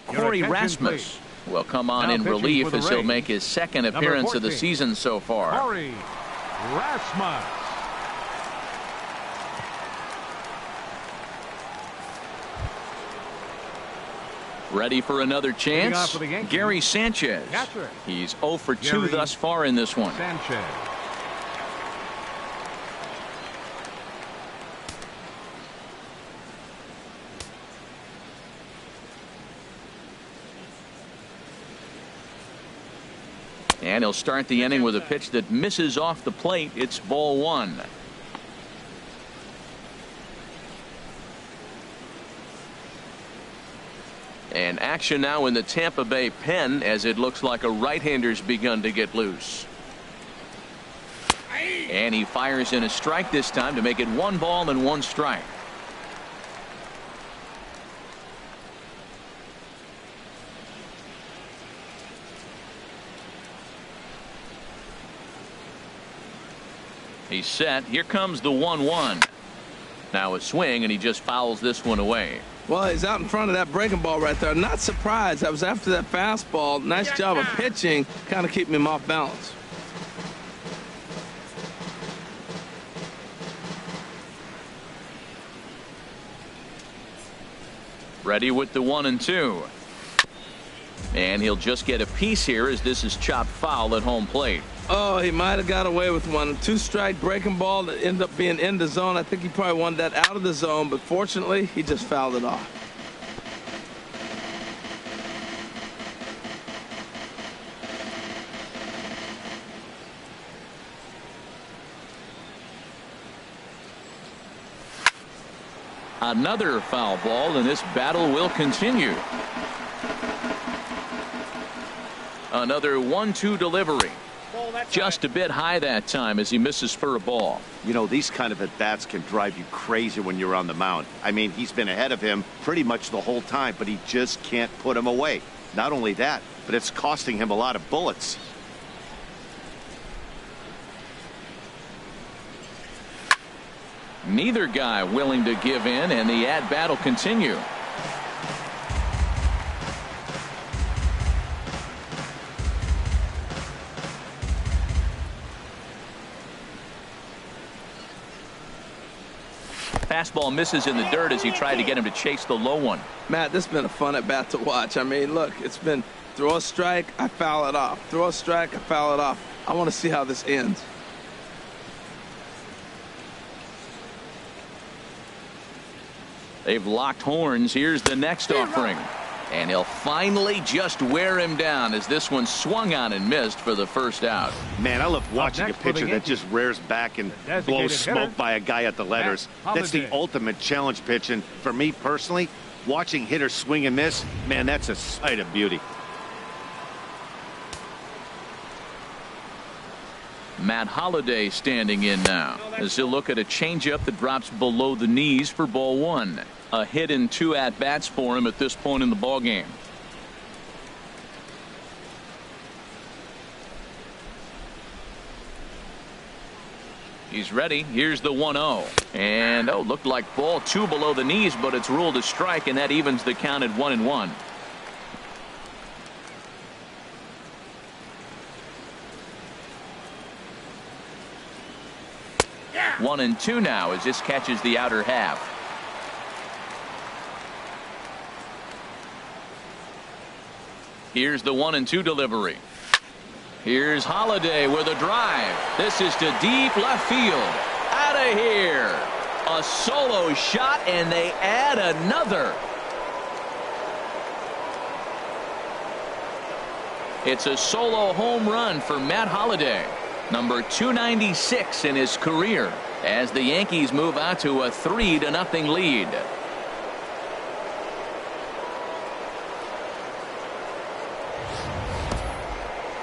Corey Rasmus will come on in relief as he'll make his second appearance of the season so far. Corey Rasmus. Ready for another chance? Gary Sanchez. He's 0 for 2 thus far in this one. Sanchez. And he'll start the inning with a pitch that misses off the plate. It's ball 1. And action now in the Tampa Bay pen as it looks like a right-hander's begun to get loose. And he fires in a strike this time to make it 1 ball and 1 strike. He's set. Here comes the 1-1. Now a swing, and he just fouls this one away. Well, he's out in front of that breaking ball right there. Not surprised. I was after that fastball. Nice job of pitching, kind of keeping him off balance. Ready with the 1 and 2. And he'll just get a piece here as this is chopped foul at home plate. Oh, he might have got away with one. 2-strike breaking ball that ended up being in the zone. I think he probably wanted that out of the zone, but fortunately, he just fouled it off. Another foul ball, and this battle will continue. Another 1-2 delivery. Just a bit high that time as he misses for a ball. You know, these kind of at-bats can drive you crazy when you're on the mound. I mean, he's been ahead of him pretty much the whole time, but he just can't put him away. Not only that, but it's costing him a lot of bullets. Neither guy willing to give in, and the at-bat will continue. Fastball misses in the dirt as he tried to get him to chase the low one. Matt, this has been a fun at-bat to watch. I mean, look, it's been throw a strike, I foul it off. Throw a strike, I foul it off. I want to see how this ends. They've locked horns. Here's the next offering. And he'll finally just wear him down as this one swung on and missed for the first out. Man, I love watching a pitcher that just rears back and blows smoke by a guy at the letters. That's the ultimate challenge pitch. And for me personally, watching hitters swing and miss, man, that's a sight of beauty. Matt Holliday standing in now as he'll look at a changeup that drops below the knees for ball one. A hit and 2 at-bats for him at this point in the ball game. He's ready. Here's the 1-0. And looked like ball 2 below the knees, but it's ruled a strike, and that evens the count at 1-1. Yeah. 1-2 now as this catches the outer half. Here's the 1-2 delivery. Here's Holliday with a drive. This is to deep left field. Out of here. A solo shot, and they add another. It's a solo home run for Matt Holliday. Number 296 in his career as the Yankees move out to a 3-0 lead.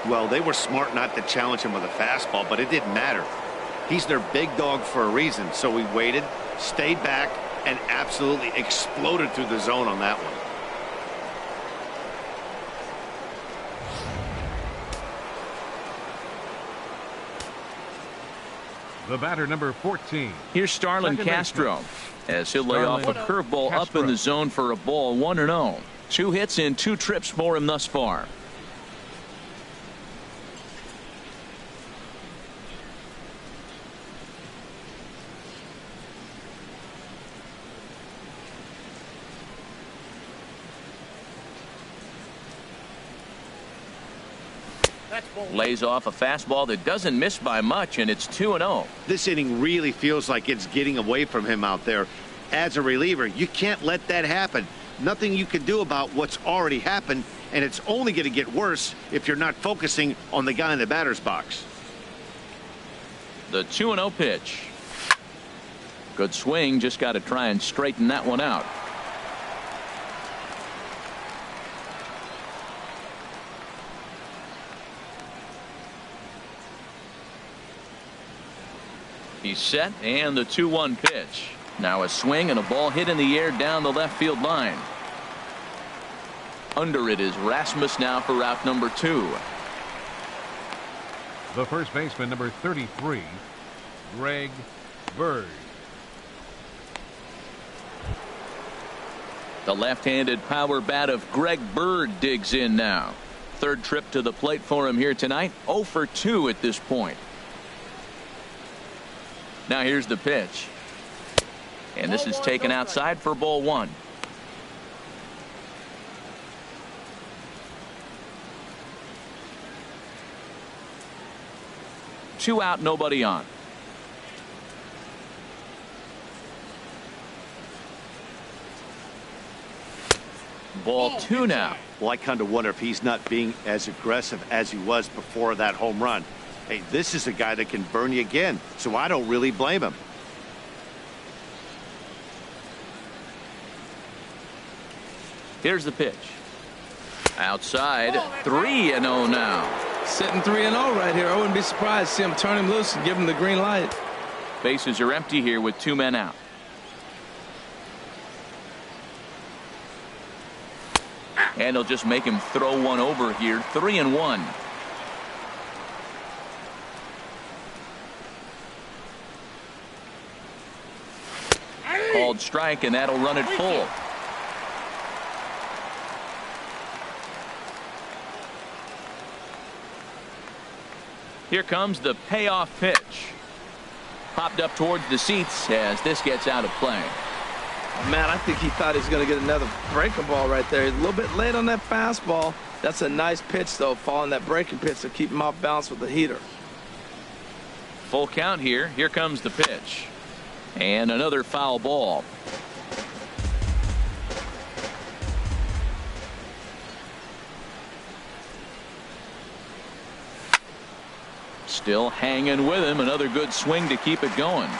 Well, they were smart not to challenge him with a fastball, but it didn't matter. He's their big dog for a reason, so he waited, stayed back, and absolutely exploded through the zone on that one. The batter, number 14. Here's Starlin Castro as he'll lay off a curveball up in the zone for a ball. 1-0. 2 hits and 2 trips for him thus far. Lays off a fastball that doesn't miss by much, and it's 2-0. This inning really feels like it's getting away from him out there. As a reliever, you can't let that happen. Nothing you can do about what's already happened, and it's only going to get worse if you're not focusing on the guy in the batter's box. The 2-0 pitch. Good swing, just got to try and straighten that one out. He's set, and the 2-1 pitch. Now a swing and a ball hit in the air down the left field line. Under it is Rasmus now for route number 2. The first baseman, number 33, Greg Bird. The left-handed power bat of Greg Bird digs in now. Third trip to the plate for him here tonight. 0 for 2 at this point. Now here's the pitch. And this is taken outside for ball 1. 2 out, nobody on. Ball 2 now. Well, I kind of wonder if he's not being as aggressive as he was before that home run. Hey, this is a guy that can burn you again, so I don't really blame him. Here's the pitch. Outside, 3-0 now. Sitting 3-0 right here. I wouldn't be surprised to see him turn him loose and give him the green light. Bases are empty here with 2 men out. And he'll just make him throw one over here. 3-1. Called strike, and that'll run it full. Here comes the payoff pitch. Popped up towards the seats as this gets out of play. Man, I think he thought he was going to get another breaking ball right there. He's a little bit late on that fastball. That's a nice pitch, though, following that breaking pitch to keep him off balance with the heater. Full count here. Here comes the pitch. And another foul ball. Still hanging with him. Another good swing to keep it going.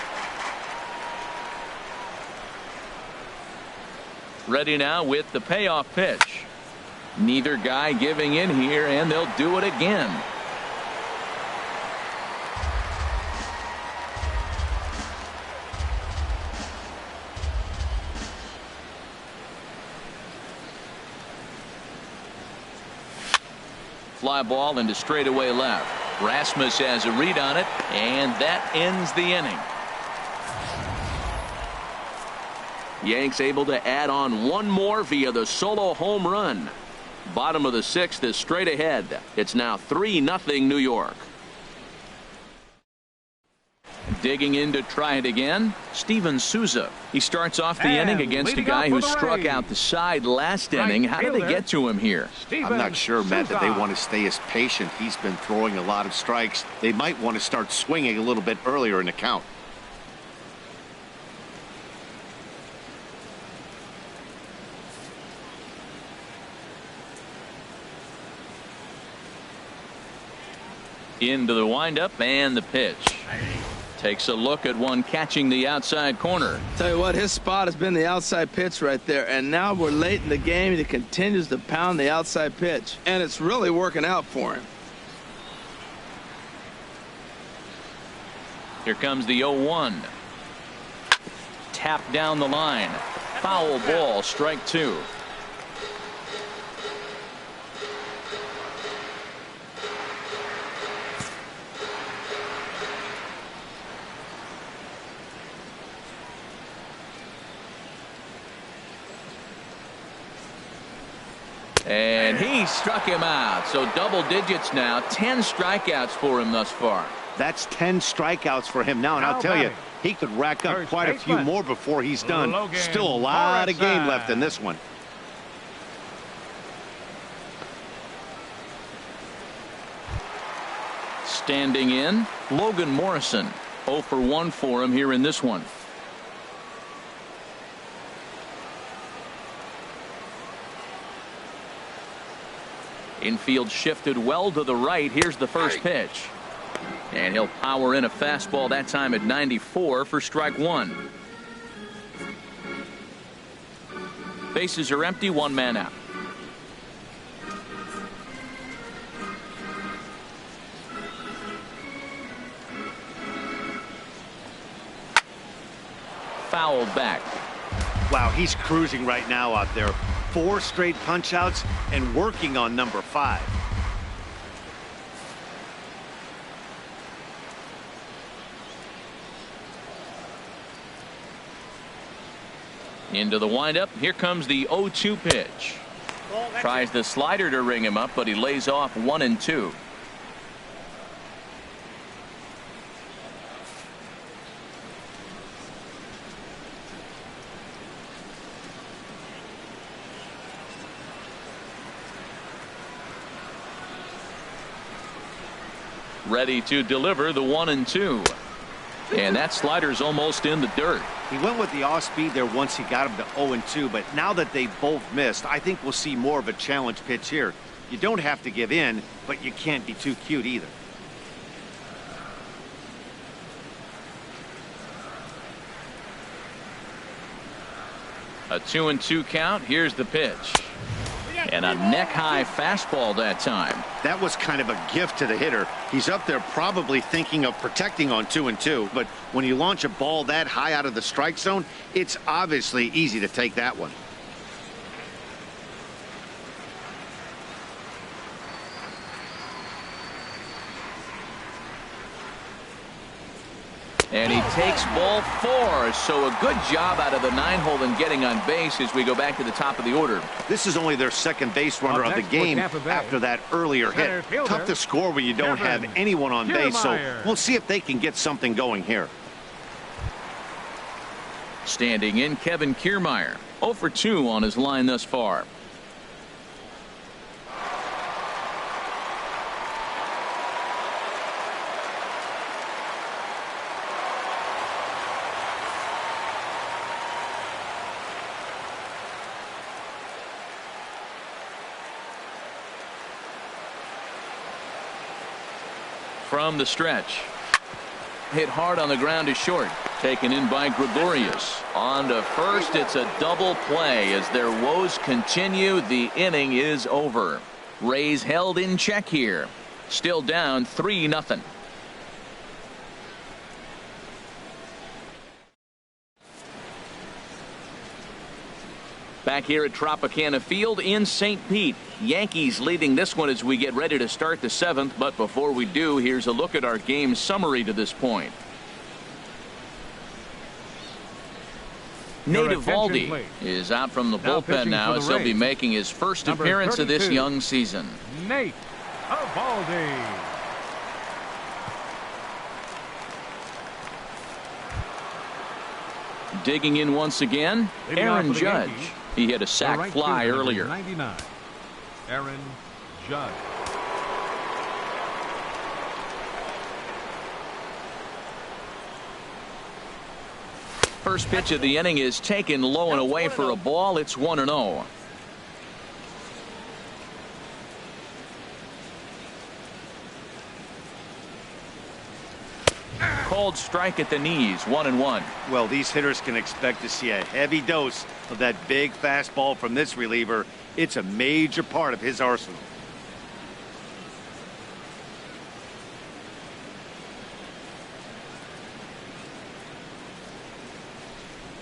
Ready now with the payoff pitch. Neither guy giving in here, and they'll do it again. Fly ball into straightaway left. Rasmus has a read on it, and that ends the inning. Yanks able to add on one more via the solo home run. Bottom of the 6th is straight ahead. It's now 3-0 New York. Digging in to try it again, Steven Souza. He starts off the inning against a guy who struck out the side last inning. How did they get to him here? I'm not sure, Matt, that they want to stay as patient. He's been throwing a lot of strikes. They might want to start swinging a little bit earlier in the count. Into the windup and the pitch. Takes a look at one catching the outside corner. Tell you what, his spot has been the outside pitch right there, and now we're late in the game and he continues to pound the outside pitch, and it's really working out for him. Here comes the 0-1. Tap down the line. Foul ball, strike 2. And he struck him out. So double digits now. 10 strikeouts for him thus far. That's 10 strikeouts for him now. And I'll tell you, he could rack up quite a few more before he's done. Still a lot of game left in this one. Standing in, Logan Morrison. 0 for 1 for him here in this one. Infield shifted well to the right. Here's the first pitch. And he'll power in a fastball that time at 94 for strike 1. Bases are empty, 1 man out. Fouled back. Wow, he's cruising right now out there. 4 straight punch outs and working on number 5. Into the windup. Here comes the 0-2 pitch. Tries the slider to ring him up, but he lays off 1 and 2. ready to deliver the 1-2. And that slider's almost in the dirt. He went with the off speed there once he got him to 0-2, but now that they both missed, I think we'll see more of a challenge pitch here. You don't have to give in, but you can't be too cute either. A 2-2 count. Here's the pitch. And a neck-high fastball that time. That was kind of a gift to the hitter. He's up there probably thinking of protecting on 2-2, but when you launch a ball that high out of the strike zone, it's obviously easy to take that one. And he takes ball 4. So a good job out of the 9-hole in getting on base as we go back to the top of the order. This is only their second base runner of the game after that earlier hit. Tough to score when you don't have anyone on base, so we'll see if they can get something going here. Standing in, Kevin Kiermaier. 0 for 2 on his line thus far. From the stretch. Hit hard on the ground to short. Taken in by Gregorius. On to first. It's a double play as their woes continue. The inning is over. Rays held in check here. Still down 3-0. Back here at Tropicana Field in St. Pete. Yankees leading this one as we get ready to start the 7th. But before we do, here's a look at our game summary to this point. Nate Eovaldi is out from the bullpen now as he'll be making his first appearance of this young season. Nate Eovaldi. Digging in once again, Aaron Judge. He hit a sac fly earlier. 99. Aaron Judge. First pitch of the inning is taken low and away for a ball. It's 1-0. Cold strike at the knees. 1-1. Well, these hitters can expect to see a heavy dose of that big fastball from this reliever. It's a major part of his arsenal.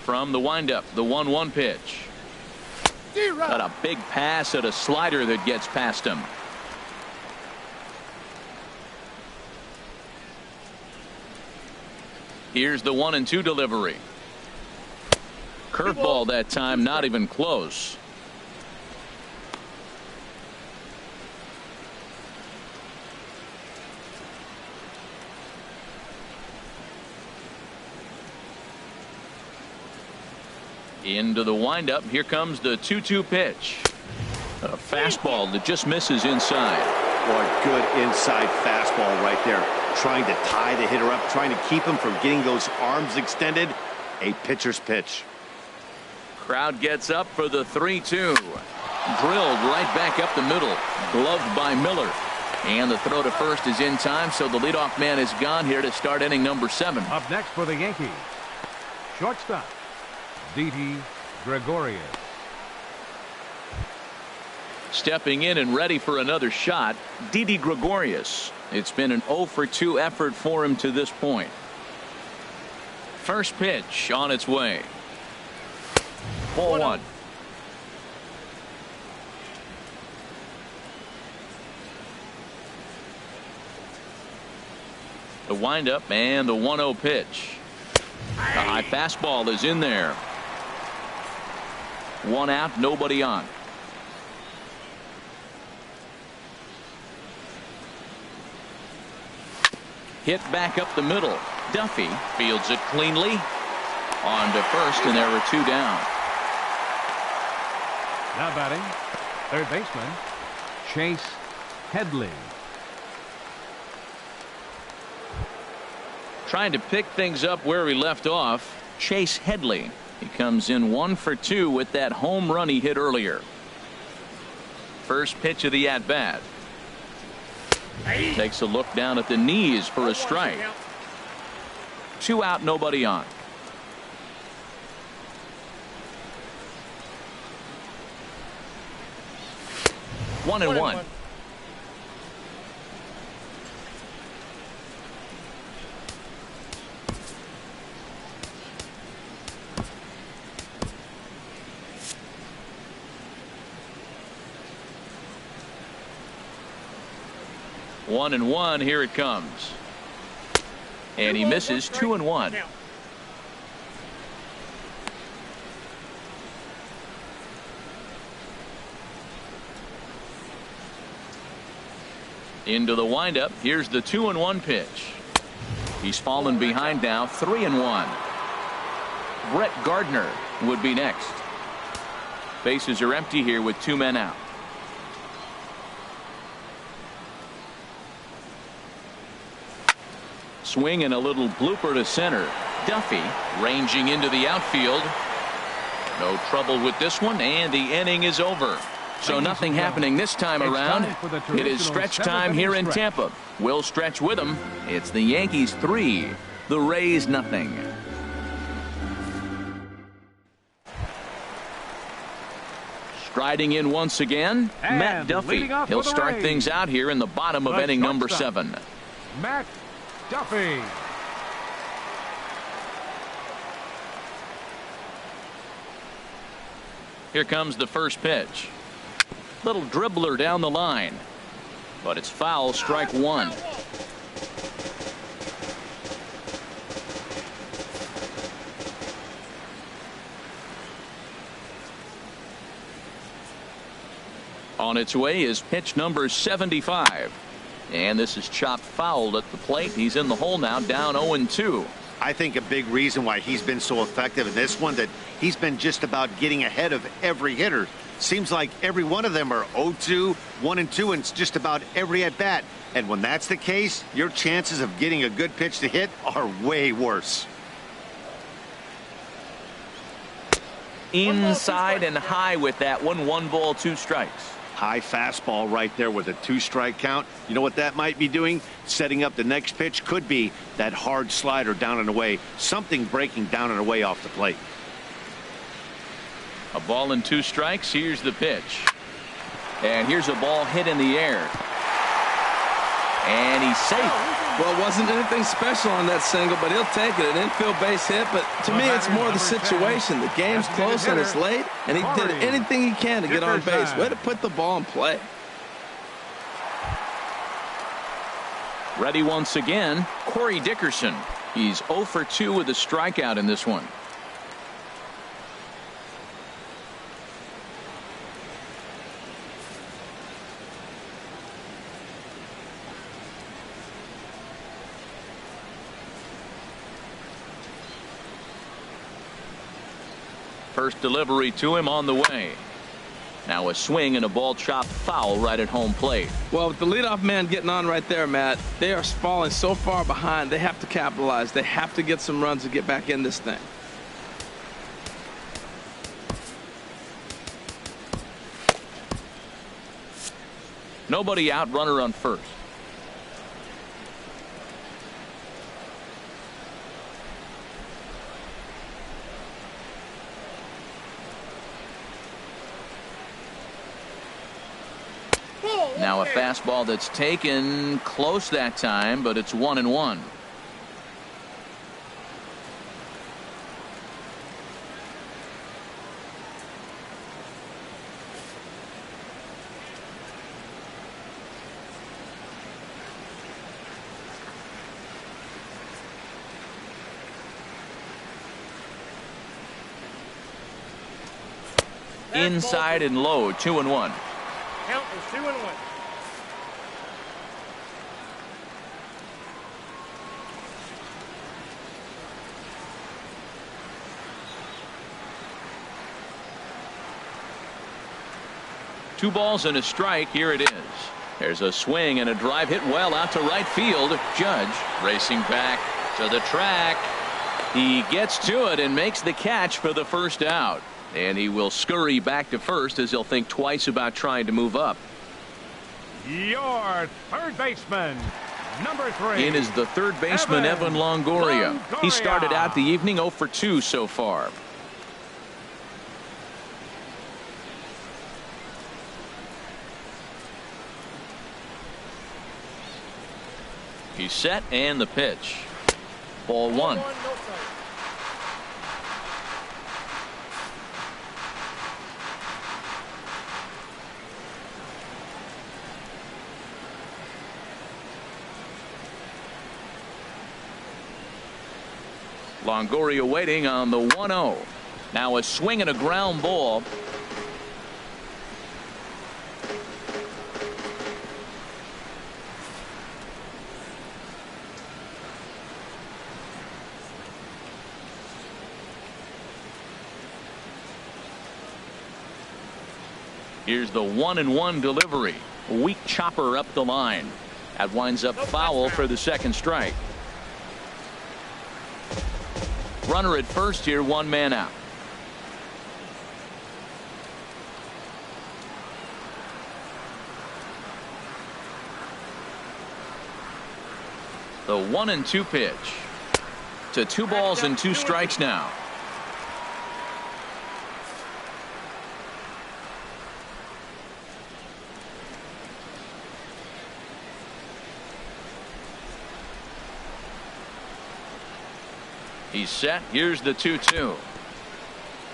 From the windup, the 1-1 pitch. Got a big pass at a slider that gets past him. Here's the 1-2 delivery. Curveball that time, not even close. Into the windup. Here comes the 2-2 pitch. A fastball that just misses inside. Boy, good inside fastball right there. Trying to tie the hitter up, trying to keep him from getting those arms extended. A pitcher's pitch. Crowd gets up for the 3-2. Drilled right back up the middle. Gloved by Miller. And the throw to first is in time, so the leadoff man is gone here to start inning number 7. Up next for the Yankees, shortstop, Didi Gregorius. Stepping in and ready for another shot, Didi Gregorius. It's been an 0 for 2 effort for him to this point. First pitch on its way. 4-1. The windup and the 1-0 pitch. The high fastball is in there. 1 out, nobody on. Hit back up the middle. Duffy fields it cleanly. On to first, and there are 2 down. Now batting, third baseman, Chase Headley. Trying to pick things up where we left off, Chase Headley. He comes in 1 for 2 with that home run he hit earlier. First pitch of the at-bat. Takes a look down at the knees for a strike. 2 out, nobody on. One and one. One and one. Here it comes. And he misses. 2 and 1. Into the windup. Here's the 2 and 1 pitch. He's fallen behind now. 3 and 1. Brett Gardner would be next. Bases are empty here with 2 men out. Swing and a little blooper to center. Duffy ranging into the outfield. No trouble with this one, and the inning is over. So nothing happening this time around. It is stretch time here in Tampa. We'll stretch with them. It's the Yankees 3, the Rays nothing. Striding in once again, Matt Duffy. He'll start things out here in the bottom of inning number 7. Matt Duffy. Here comes the first pitch. Little dribbler down the line, but it's foul. Strike 1. On its way is pitch number 75. And this is chopped foul at the plate. He's in the hole now, down 0-2. I think a big reason why he's been so effective in this one, that he's been just about getting ahead of every hitter. Seems like every one of them are 0-2, 1-2, and it's just about every at bat. And when that's the case, your chances of getting a good pitch to hit are way worse. Inside and high with that one. 1 ball, 2 strikes. High fastball right there with a 2-strike count. You know what that might be doing? Setting up the next pitch. Could be that hard slider down and away. Something breaking down and away off the plate. A ball and 2 strikes. Here's the pitch. And here's a ball hit in the air. And he's safe. Well, it wasn't anything special on that single, but he'll take it. An infield base hit, but to me, it's more the situation. The game's close and it's late, and he did anything he can to get on base. Way to put the ball in play. Ready once again, Corey Dickerson. He's 0 for 2 with a strikeout in this one. First delivery to him on the way. Now a swing and a ball chopped foul right at home plate. Well, with the leadoff man getting on right there, Matt, they are falling so far behind. They have to capitalize. They have to get some runs to get back in this thing. Nobody out, runner on first. Now a fastball that's taken close that time, but it's 1-1. Inside and low, 2-1. Count is 2-1. Two balls and a strike. Here it is. There's a swing and a drive hit well out to right field. Judge racing back, To the track. He gets to it and makes the catch for the first out. And he will scurry back to first as he'll think twice about trying to move up. Your third baseman, number 3. In is the third baseman, Evan Longoria. He started out the evening 0 for 2 so far. He's set and the pitch. Ball 1. Longoria waiting on the 1-0. Now a swing and a ground ball. Here's the 1-1 delivery. A weak chopper up the line. That winds up foul for the second strike. Runner at first here, 1 man out. The 1-2 pitch. To 2 balls and 2 strikes now. He's set. Here's the 2-2.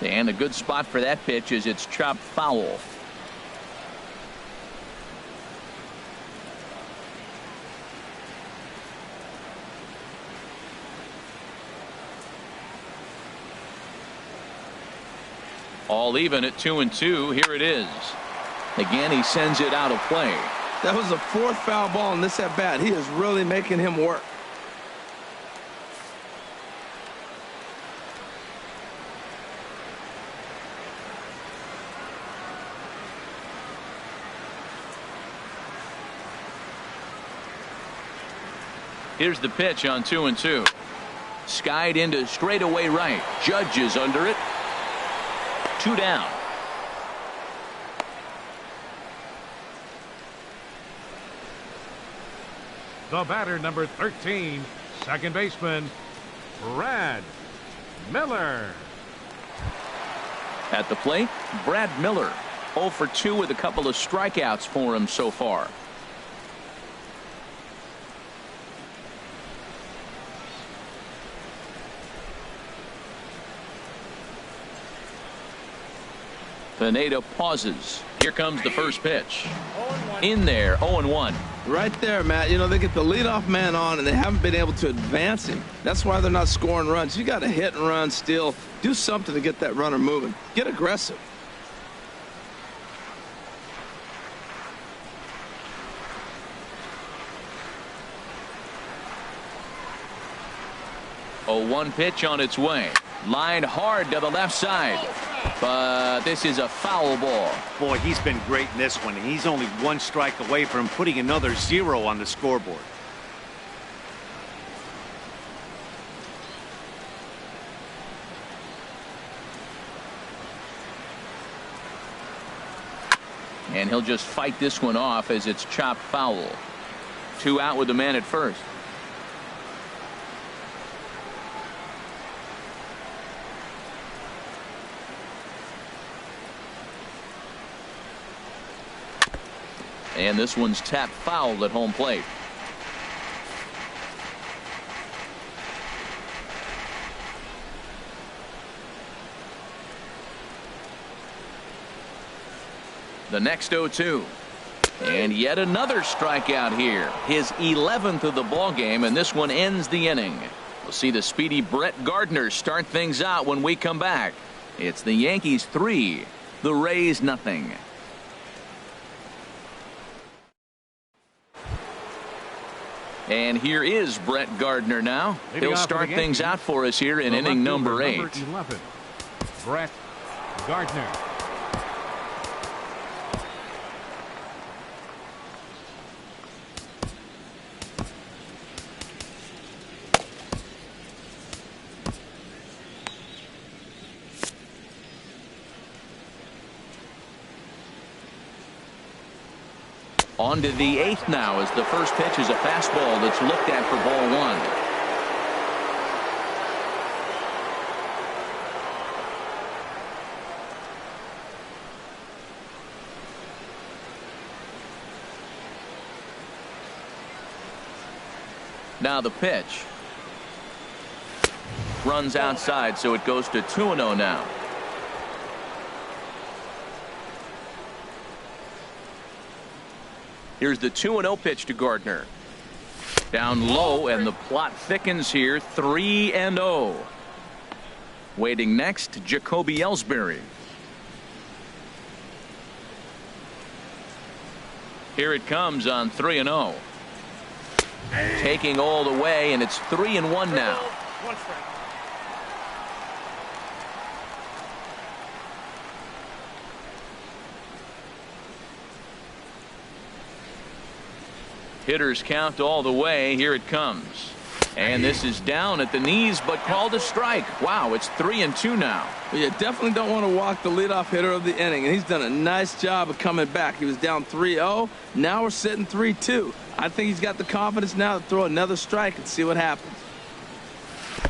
And a good spot for that pitch is it's chopped foul. All even at 2-2. Here it is. Again, he sends it out of play. That was the 4th foul ball in this at bat. He is really making him work. Here's the pitch on 2-2. Skied into straightaway right. Judge is under it. 2 down. The batter, number 13, second baseman, Brad Miller. At the plate, Brad Miller. 0 for 2 with a couple of strikeouts for him so far. Pineda pauses. Here comes the first pitch. In there, 0-1. Right there, Matt. You know, they get the leadoff man on, and they haven't been able to advance him. That's why they're not scoring runs. You got to hit and run, steal, do something to get that runner moving. Get aggressive. A 1 pitch on its way. Lined hard to the left side. But this is a foul ball. Boy, he's been great in this one. He's only 1 strike away from putting another 0 on the scoreboard. And he'll just fight this one off as it's chopped foul. 2 out with the man at first. And this one's tapped foul at home plate. The next 0-2. And yet another strikeout here. His 11th of the ball game, and this one ends the inning. We'll see the speedy Brett Gardner start things out when we come back. It's the Yankees 3, the Rays nothing. And here is Brett Gardner now. He'll start things out for us here in inning number 8. Number 11, Brett Gardner. On to the 8th now, as the first pitch is a fastball that's looked at for ball 1. Now the pitch. Runs outside, so it goes to 2-0 now. Here's the 2-0 pitch to Gardner. Down low, and the plot thickens here. 3-0. Waiting next, Jacoby Ellsbury. Here it comes on 3-0. Taking all the way, and it's 3-1 now. Hitters count all the way. Here it comes. And this is down at the knees, but called a strike. Wow, it's 3-2 now. Well, you definitely don't want to walk the leadoff hitter of the inning, and he's done a nice job of coming back. He was down 3-0. Now we're sitting 3-2. I think he's got the confidence now to throw another strike and see what happens.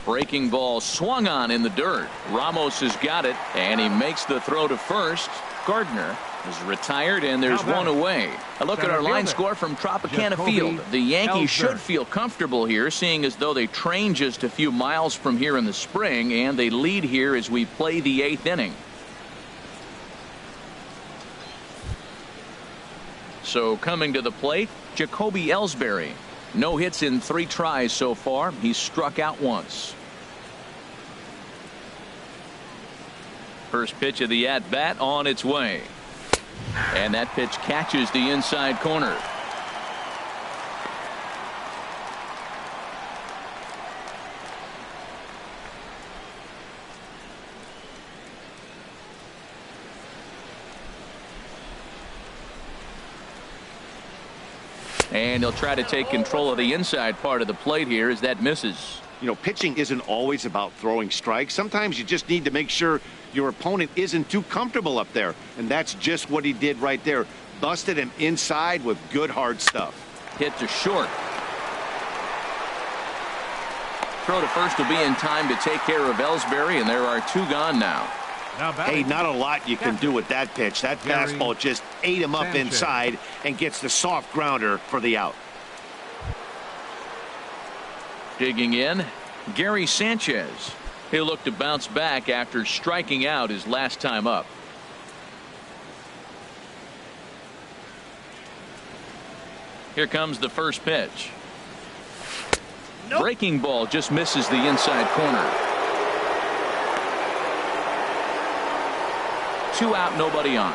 Breaking ball swung on in the dirt. Ramos has got it, and he makes the throw to first. Gardner is retired, and there's one away. A look at our line score from Tropicana Field. The Yankees should feel comfortable here, seeing as though they trained just a few miles from here in the spring, and they lead here as we play the 8th inning. So coming to the plate, Jacoby Ellsbury. No hits in 3 tries so far. He's struck out once. First pitch of the at-bat on its way. And that pitch catches the inside corner. And he'll try to take control of the inside part of the plate here as that misses. You know, pitching isn't always about throwing strikes. Sometimes you just need to make sure your opponent isn't too comfortable up there. And that's just what he did right there. Busted him inside with good hard stuff. Hit to short. Throw to first will be in time to take care of Ellsbury, and there are 2 gone now. Hey, not a lot you can do with that pitch. That fastball just ate him up inside and gets the soft grounder for the out. Digging in, Gary Sanchez. He'll look to bounce back after striking out his last time up. Here comes the first pitch. Breaking ball just misses the inside corner. 2 out, nobody on.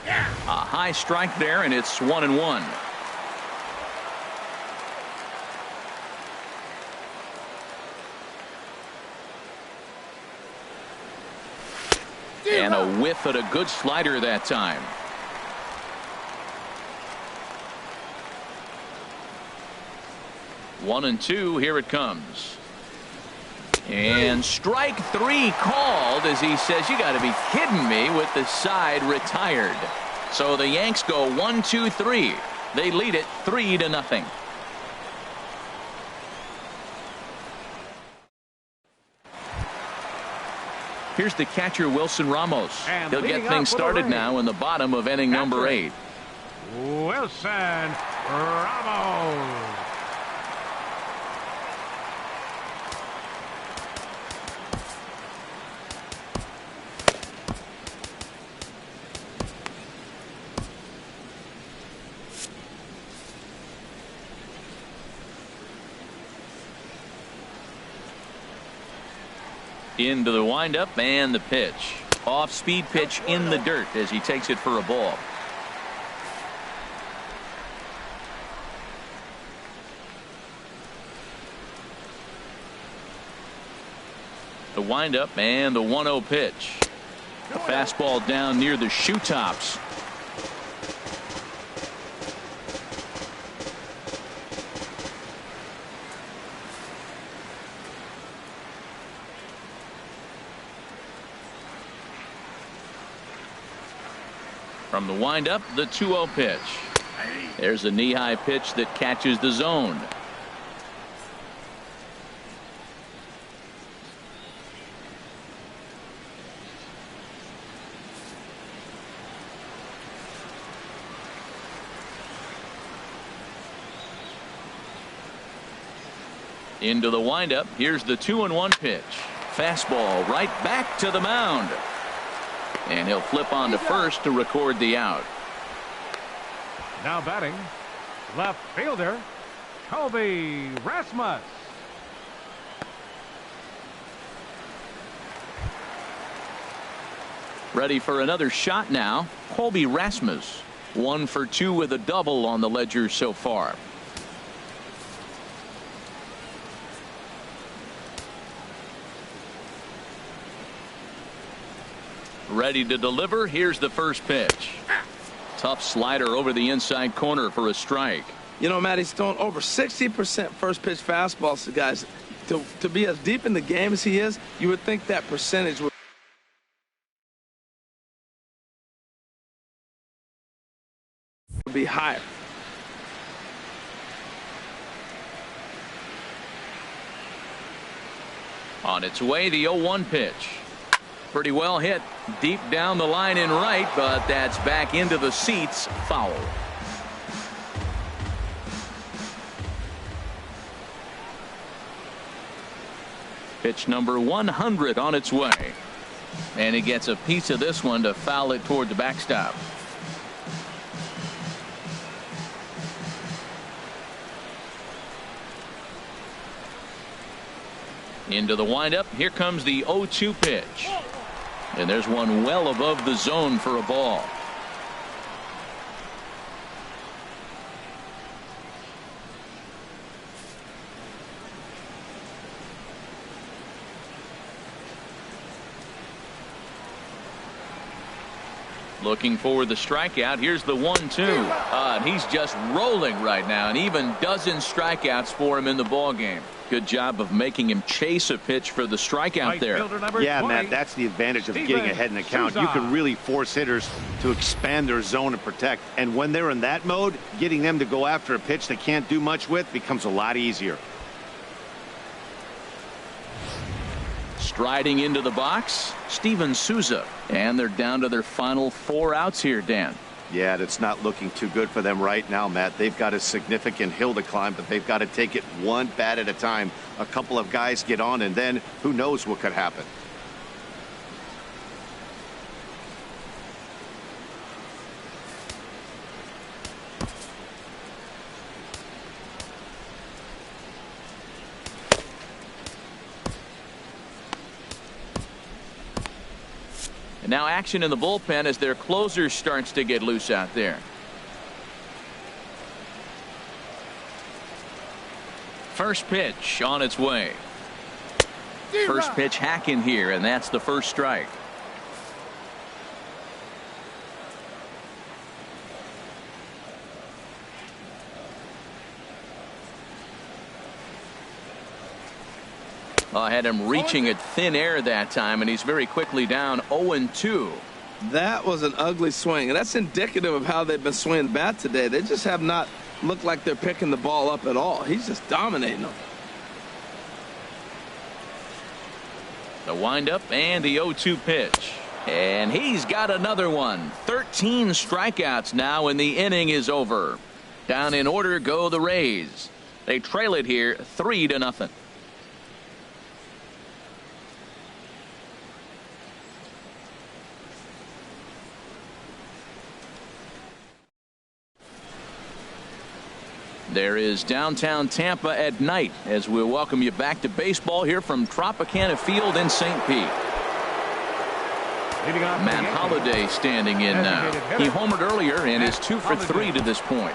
A high strike there, and it's 1-1. And a whiff at a good slider that time. One and two. Here it comes. And strike 3 called as he says, you got to be kidding me, with the side retired. So the Yanks go 1-2-3. They lead it 3-0. Here's the catcher, Wilson Ramos. He'll get things started now in the bottom of inning number 8. Wilson Ramos. Into the windup and the pitch. Off speed pitch in the dirt as he takes it for a ball. The windup and the 1-0 pitch. A fastball down near the shoe tops. From the windup, the 2-0 pitch. There's a knee-high pitch that catches the zone. Into the windup. Here's the 2-1 pitch. Fastball right back to the mound. And he'll flip on to first to record the out. Now batting, left fielder, Colby Rasmus. Ready for another shot now. Colby Rasmus. 1 for 2 with a double on the ledger so far. Ready to deliver. Here's the first pitch. Tough slider over the inside corner for a strike. You know, Matt, he's thrown over 60% first pitch fastballs to guys. To be as deep in the game as he is, you would think that percentage would be higher. On its way, the 0-1 pitch. Pretty well hit deep down the line in right, but that's back into the seats. Foul. Pitch number 100 on its way. And he gets a piece of this one to foul it toward the backstop. Into the windup. Here comes the 0-2 pitch. And there's one well above the zone for a ball. Looking for the strikeout. Here's the 1-2. And he's just rolling right now, and even dozen strikeouts for him in the ball game. Good job of making him chase a pitch for the strikeout there. Yeah, Matt, that's the advantage of getting ahead in the count. You can really force hitters to expand their zone and protect. And when they're in that mode, getting them to go after a pitch they can't do much with becomes a lot easier. Striding into the box, Steven Souza. And they're down to their final 4 outs here, Dan. Yeah, that's not looking too good for them right now, Matt. They've got a significant hill to climb, but they've got to take it one bat at a time. A couple of guys get on, and then who knows what could happen. Now action in the bullpen as their closer starts to get loose out there. First pitch on its way. First pitch hacking here, and that's the first strike. Had him reaching at thin air that time, and he's very quickly down 0-2. That was an ugly swing, and that's indicative of how they've been swinging the bat today. They just have not looked like they're picking the ball up at all. He's just dominating them. The windup and the 0-2 pitch. And he's got another one. 13 strikeouts now, and the inning is over. Down in order go the Rays. They trail it here 3-0. There is downtown Tampa at night as we welcome you back to baseball here from Tropicana Field in St. Pete. Matt Holliday standing in now. He homered earlier and is 2 for 3 to this point.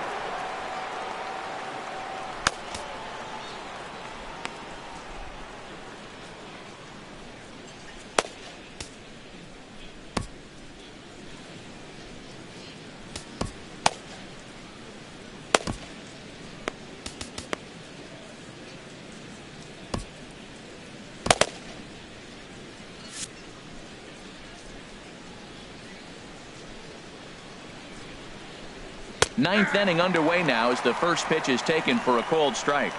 Ninth inning underway now as the first pitch is taken for a called strike.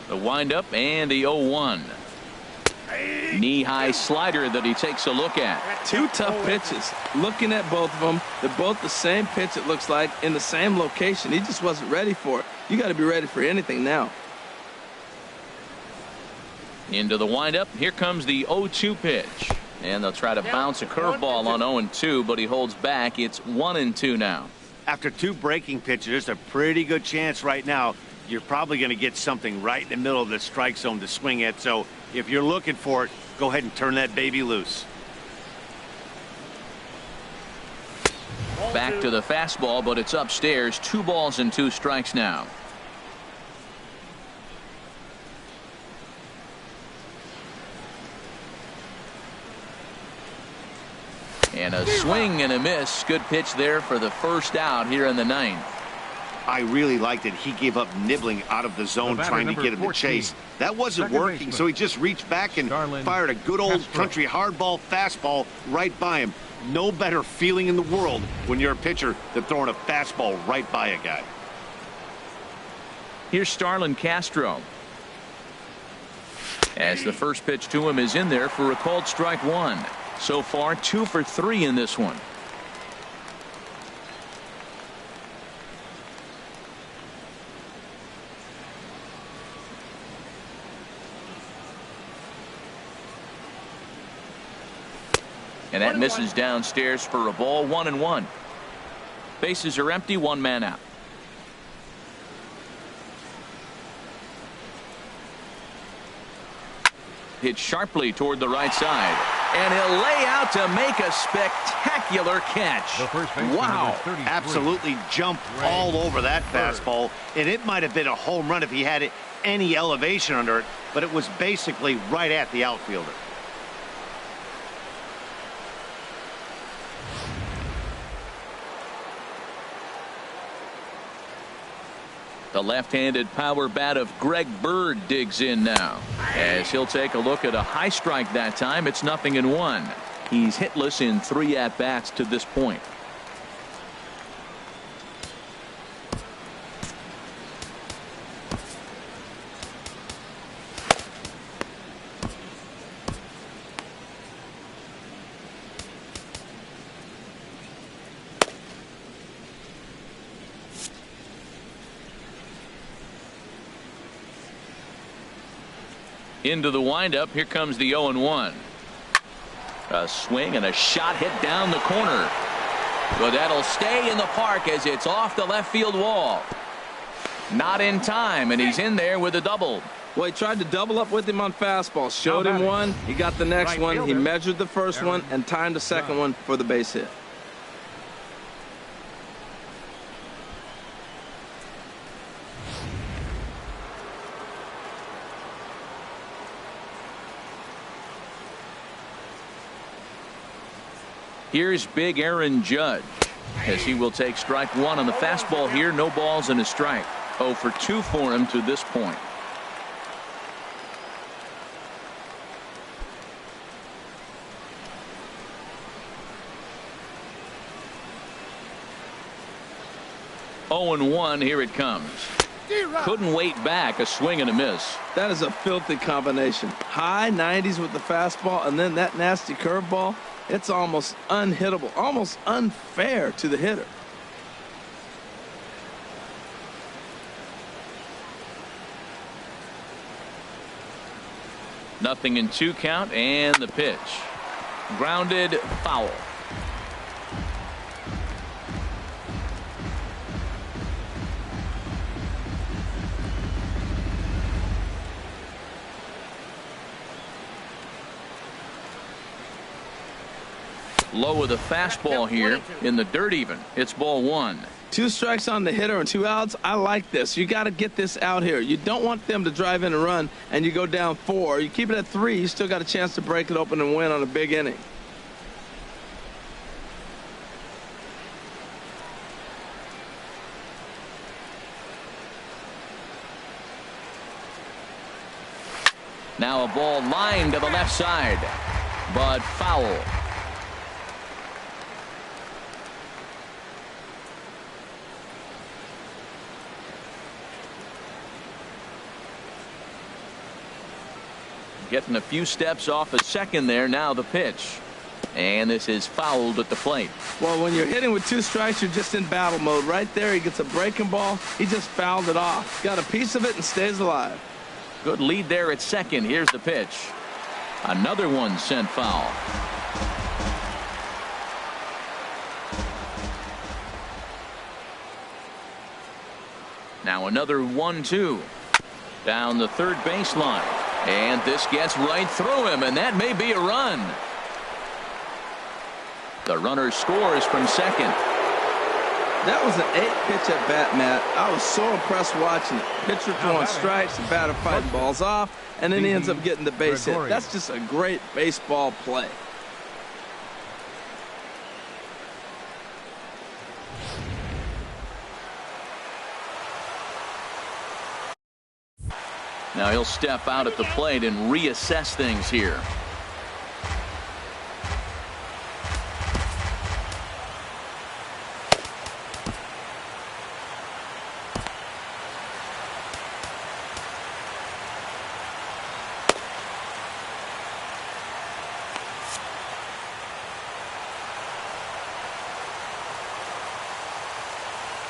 The windup and the 0-1. Knee-high slider that he takes a look at. Two tough pitches. Looking at both of them, they're both the same pitch, it looks like, in the same location. He just wasn't ready for it. You got to be ready for anything now. Into the windup. Here comes the 0-2 pitch. And they'll try to bounce a curveball on 0-2, but he holds back. It's 1-2 now. After two breaking pitches, there's a pretty good chance right now you're probably going to get something right in the middle of the strike zone to swing at. So if you're looking for it, go ahead and turn that baby loose. Back to the fastball, but it's upstairs. 2 balls and 2 strikes now. And a swing and a miss. Good pitch there for the first out here in the 9th. I really liked it. He gave up nibbling out of the zone trying to get him to chase. That wasn't working, so he just reached back and fired a good old country hardball fastball right by him. No better feeling in the world when you're a pitcher than throwing a fastball right by a guy. Here's Starlin Castro. As the first pitch to him is in there for a called strike 1. So far 2 for 3 in this one. And that misses downstairs for a ball. 1-1. Bases are empty. 1 man out. Hit sharply toward the right side. And he'll lay out to make a spectacular catch. Wow. Absolutely jumped all over that fastball. And it might have been a home run if he had any elevation under it. But it was basically right at the outfielder. The left-handed power bat of Greg Bird digs in now as he'll take a look at a high strike that time. It's 0-1. He's hitless in 3 at-bats to this point. Into the windup. Here comes the 0-1. A swing and a shot hit down the corner. But that'll stay in the park as it's off the left field wall. Not in time, and he's in there with a double. Well, he tried to double up with him on fastball. Showed him one. He got the next one. He measured the first one and timed the second one for the base hit. Here's big Aaron Judge as he will take strike 1 on the fastball here. No balls and a strike. 0 for 2 for him to this point. Oh and 1. Here it comes. Couldn't wait back. A swing and a miss. That is a filthy combination. High 90s with the fastball and then that nasty curveball. It's almost unhittable, almost unfair to the hitter. Nothing in 2 count and the pitch. Grounded foul. Low with a fastball here in the dirt even. It's ball 1. 2 strikes on the hitter and 2 outs. I like this. You got to get this out here. You don't want them to drive in and run and you go down 4. You keep it at 3. You still got a chance to break it open and win on a big inning. Now a ball lined to the left side, but foul. Getting a few steps off a second there. Now the pitch. And this is fouled at the plate. Well, when you're hitting with 2 strikes, you're just in battle mode. Right there, he gets a breaking ball. He just fouled it off. Got a piece of it and stays alive. Good lead there at second. Here's the pitch. Another one sent foul. Now another 1-2. Down the third baseline. And this gets right through him, and that may be a run. The runner scores from second. That was an 8-pitch at bat, Matt. I was so impressed watching it. Pitcher throwing strikes, the batter fighting balls off, and then he ends up getting the base hit. That's just a great baseball play. Now he'll step out at the plate and reassess things here.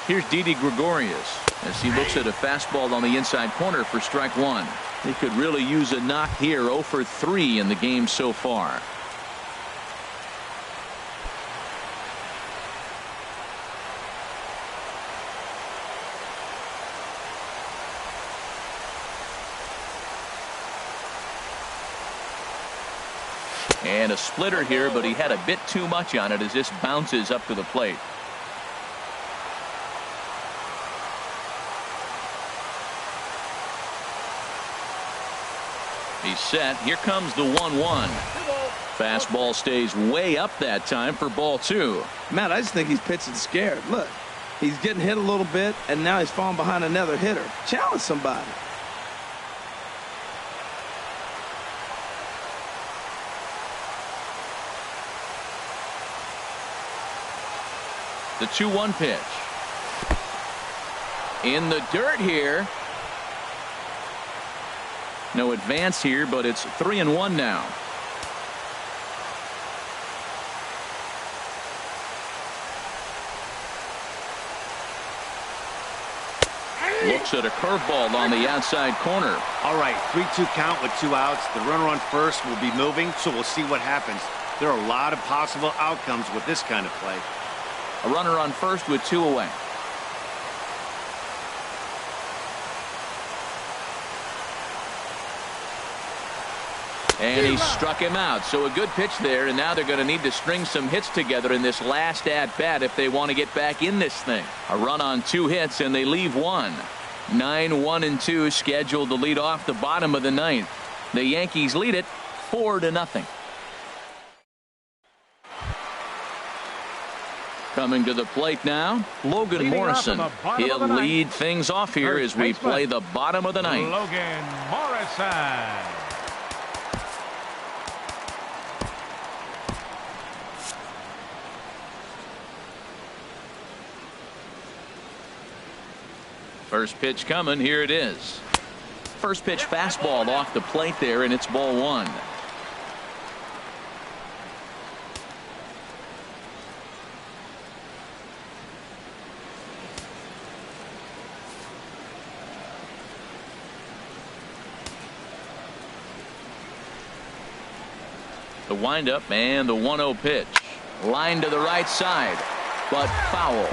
Here's Didi Gregorius as he looks at a fastball on the inside corner for strike one. He could really use a knock here. 0 for 3 in the game so far. And a splitter here, but he had a bit too much on it as this bounces up to the plate. He's set. Here comes the 1-1. Fastball stays way up that time for ball 2. Matt, I just think he's pitching scared. Look, he's getting hit a little bit, and now he's falling behind another hitter. Challenge somebody. The 2-1 pitch. In the dirt here. No advance here, but it's 3-1 now. Looks at a curveball on the outside corner. All right, 3-2 count with 2 outs. The runner on first will be moving, so we'll see what happens. There are a lot of possible outcomes with this kind of play. A runner on first with 2 away. And he struck him out. So a good pitch there, and now they're going to need to string some hits together in this last at-bat if they want to get back in this thing. A run on 2 hits, and they leave 1. 9-1-2 scheduled to lead off the bottom of the 9th. The Yankees lead it 4-0. Coming to the plate now, Logan Morrison. He'll lead things off here as we play the bottom of the 9th. Logan Morrison. First pitch coming. Here it is. First pitch fastball off the plate there, and it's ball 1. The windup and the 1-0 pitch. Line to the right side, but foul.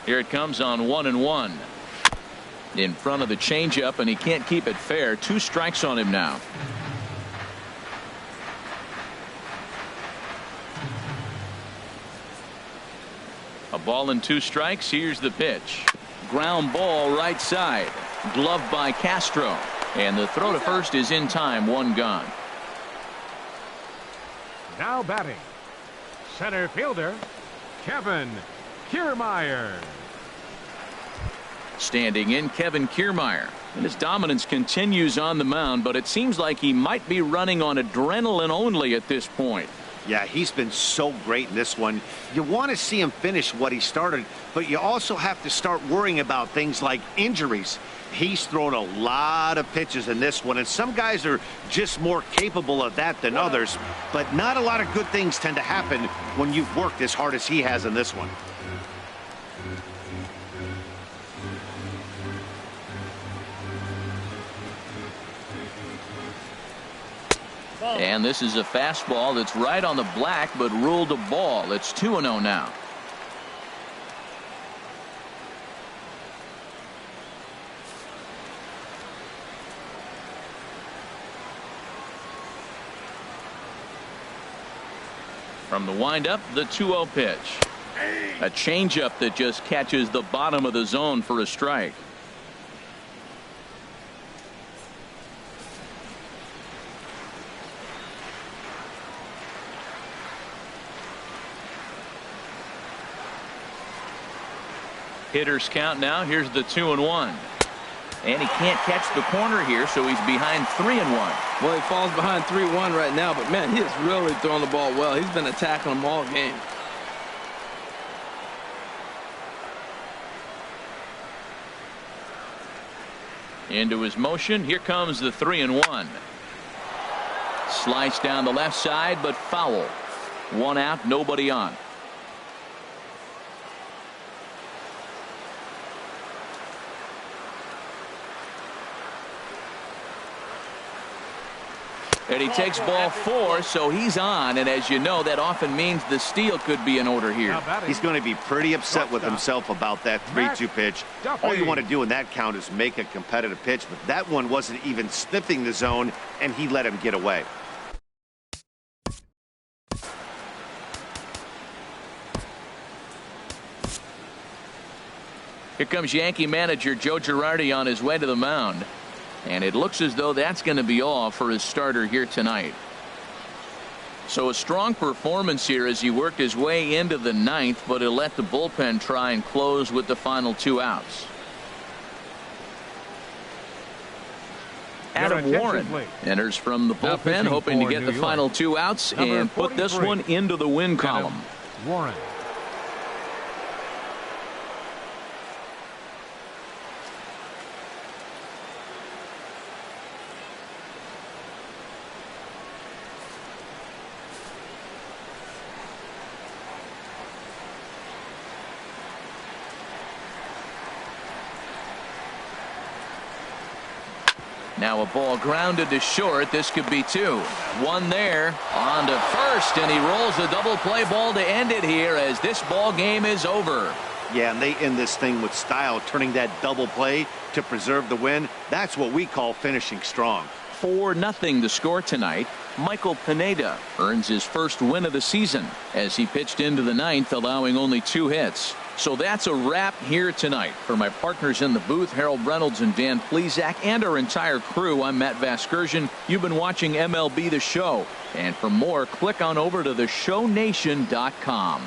Here it comes on 1-1. In front of the changeup, and he can't keep it fair. 2 strikes on him now. A ball and 2 strikes. Here's the pitch. Ground ball right side. Gloved by Castro. And the throw to first is in time. 1 gone. Now batting, center fielder, Kevin Kiermaier. Standing in, Kevin Kiermaier. And his dominance continues on the mound, but it seems like he might be running on adrenaline only at this point. Yeah, he's been so great in this one. You want to see him finish what he started, but you also have to start worrying about things like injuries. He's thrown a lot of pitches in this one, and some guys are just more capable of that than others, but not a lot of good things tend to happen when you've worked as hard as he has in this one. And this is a fastball that's right on the black, but ruled a ball. It's 2-0 now. From the windup, the 2-0 pitch. A changeup that just catches the bottom of the zone for a strike. Hitters count now. Here's the 2-1. And he can't catch the corner here, so he's behind 3-1. Well, he falls behind 3-1 right now, but man, he is really throwing the ball well. He's been attacking them all game. Into his motion. Here comes the 3-1. Sliced down the left side, but foul. 1 out, nobody on. And he takes ball 4, so he's on. And as you know, that often means the steal could be in order here. He's going to be pretty upset with himself about that 3-2 pitch. All you want to do in that count is make a competitive pitch, but that one wasn't even sniffing the zone, and he let him get away. Here comes Yankee manager Joe Girardi on his way to the mound. And it looks as though that's going to be all for his starter here tonight. So a strong performance here as he worked his way into the 9th, but he'll let the bullpen try and close with the final 2 outs. Adam Warren enters from the bullpen, hoping to get the final 2 outs and put this one into the win column. Warren. Now a ball grounded to short. This could be 2. 1 there. On to first, and he rolls a double play ball to end it here as this ball game is over. Yeah, and they end this thing with style, turning that double play to preserve the win. That's what we call finishing strong. 4-0 the score tonight. Michael Pineda earns his first win of the season as he pitched into the 9th, allowing only 2 hits. So that's a wrap here tonight. For my partners in the booth, Harold Reynolds and Dan Plesac, and our entire crew, I'm Matt Vasgersian. You've been watching MLB The Show. And for more, click on over to theshownation.com.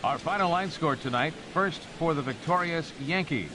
Our final line score tonight, first for the victorious Yankees.